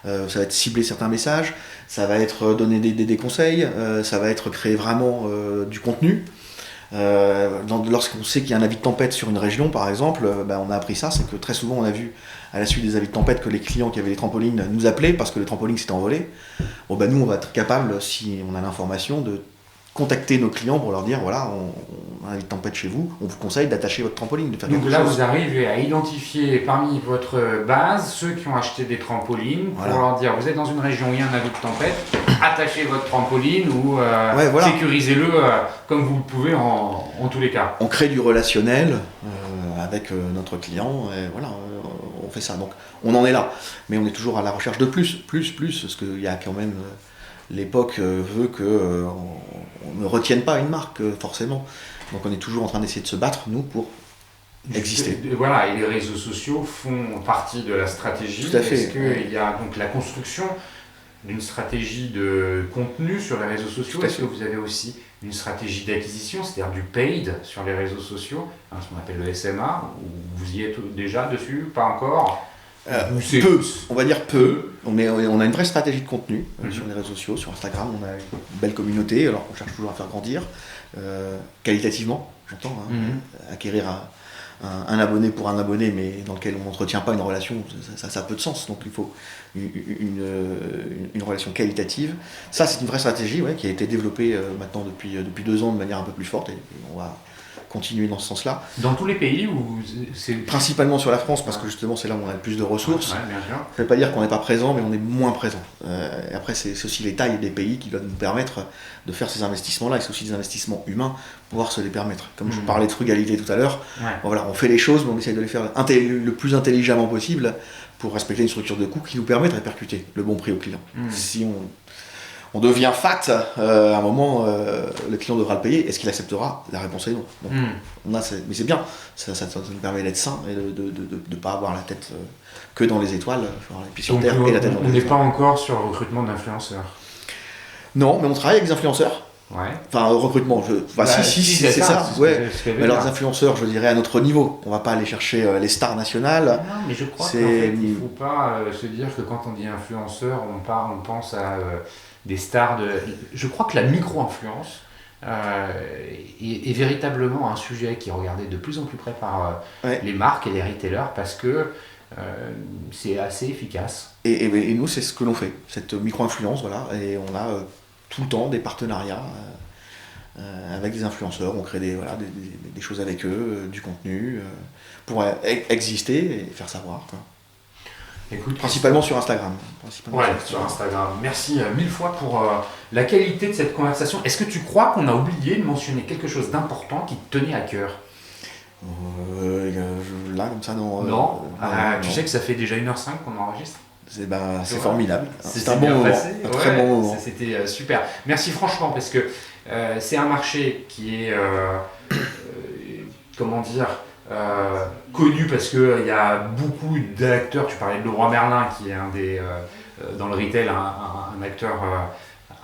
Ça va être cibler certains messages, ça va être donner des conseils, ça va être créer vraiment du contenu. Lorsqu'on sait qu'il y a un avis de tempête sur une région par exemple, on a appris ça, c'est que très souvent on a vu à la suite des avis de tempête que les clients qui avaient les trampolines nous appelaient parce que les trampolines s'étaient envolées. Nous on va être capable, si on a l'information, de contacter nos clients pour leur dire voilà, on a un avis de tempête chez vous, on vous conseille d'attacher votre trampoline, de faire donc quelque là chose. Vous arrivez à identifier parmi votre base ceux qui ont acheté des trampolines pour leur dire vous êtes dans une région où il y a un avis de tempête, attachez votre trampoline ou sécurisez-le comme vous le pouvez en tous les cas. On crée du relationnel avec notre client et on fait ça. Donc on en est là, mais on est toujours à la recherche de plus, parce qu'il y a quand même l'époque veut que on ne retienne pas une marque forcément. Donc on est toujours en train d'essayer de se battre nous pour exister. Voilà, et les réseaux sociaux font partie de la stratégie. Tout à fait. Est-ce qu'il y a donc la construction d'une stratégie de contenu sur les réseaux sociaux? Est-ce que vous avez aussi une stratégie d'acquisition, c'est-à-dire du paid sur les réseaux sociaux, ce qu'on appelle le SMA, ou vous y êtes déjà dessus, pas encore? Peu, on va dire peu, mais on a une vraie stratégie de contenu sur les réseaux sociaux, sur Instagram, on a une belle communauté, alors qu'on cherche toujours à faire grandir, qualitativement, j'entends, acquérir un abonné pour un abonné, mais dans lequel on n'entretient pas une relation, ça a peu de sens, donc il faut une relation qualitative. Ça c'est une vraie stratégie qui a été développée maintenant depuis 2 ans de manière un peu plus forte, et on va continuer dans ce sens-là. Dans tous les pays où c'est... Principalement sur la France, parce que justement c'est là où on a le plus de ressources. Bien sûr. Ça ne veut pas dire qu'on n'est pas présent, mais on est moins présent. Et après, c'est aussi les tailles des pays qui doivent nous permettre de faire ces investissements-là, et c'est aussi des investissements humains pour pouvoir se les permettre. Comme je parlais de frugalité tout à l'heure, on fait les choses, mais on essaie de les faire le plus intelligemment possible pour respecter une structure de coût qui nous permet de répercuter le bon prix au client. Si on devient fat, à un moment, le client devra le payer. Est-ce qu'il acceptera? La réponse est non. Donc, mais c'est bien, ça nous permet d'être sain et de ne pas avoir la tête que dans les étoiles, les pieds sur terre et la tête dans les étoiles. On n'est pas encore sur le recrutement d'influenceurs. Non, mais on travaille avec des influenceurs. Enfin, recrutement, si, c'est ça. Mais alors, des influenceurs, je dirais, à notre niveau. On ne va pas aller chercher les stars nationales. Non, mais je crois qu'en fait, il ne faut pas se dire que quand on dit influenceur, on pense à... des stars de... Je crois que la micro-influence est véritablement un sujet qui est regardé de plus en plus près par les marques et les retailers parce que c'est assez efficace. Et nous, c'est ce que l'on fait, cette micro-influence, et on a tout le temps des partenariats avec des influenceurs, on crée des choses avec eux, du contenu, pour exister et faire savoir, quoi. Écoute, principalement sur Instagram. Sur Instagram. Merci 1000 fois pour la qualité de cette conversation. Est-ce que tu crois qu'on a oublié de mentionner quelque chose d'important qui te tenait à cœur? Là, comme ça, non. Non. Tu sais que ça fait déjà 1h05 qu'on enregistre? C'est formidable. C'est un bon moment. Un très bon moment. C'était super. Merci franchement, parce que c'est un marché qui est... comment dire, connu parce qu'il y a beaucoup d'acteurs. Tu parlais de Leroy Merlin qui est dans le retail un acteur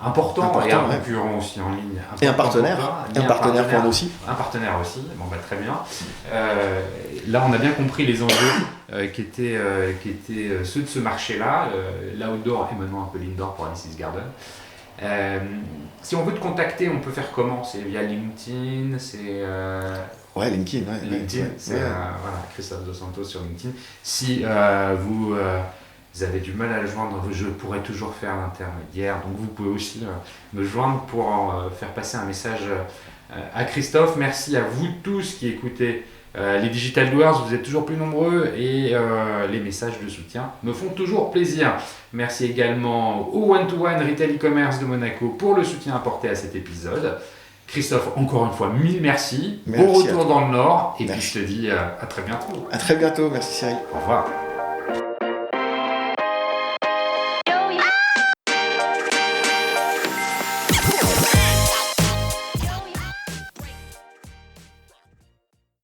important et un concurrent aussi en ligne. Et un partenaire. Pour nous aussi. Un partenaire aussi, très bien. Là on a bien compris les enjeux qui étaient ceux de ce marché-là, l'outdoor et maintenant un peu l'indoor pour Alice's Garden. Si on veut te contacter, on peut faire comment? C'est via LinkedIn, LinkedIn, c'est Christophe Dos Santos sur LinkedIn. Si vous avez du mal à le joindre, je pourrais toujours faire l'intermédiaire, donc vous pouvez aussi me joindre pour faire passer un message à Christophe. Merci à vous tous qui écoutez les Digital Doers, vous êtes toujours plus nombreux et les messages de soutien me font toujours plaisir. Merci également au One-to-One Retail e-commerce de Monaco pour le soutien apporté à cet épisode. Christophe, encore une fois, 1000 merci. Bon retour dans le Nord et puis je te dis à très bientôt. À très bientôt, merci Cyril. Au revoir.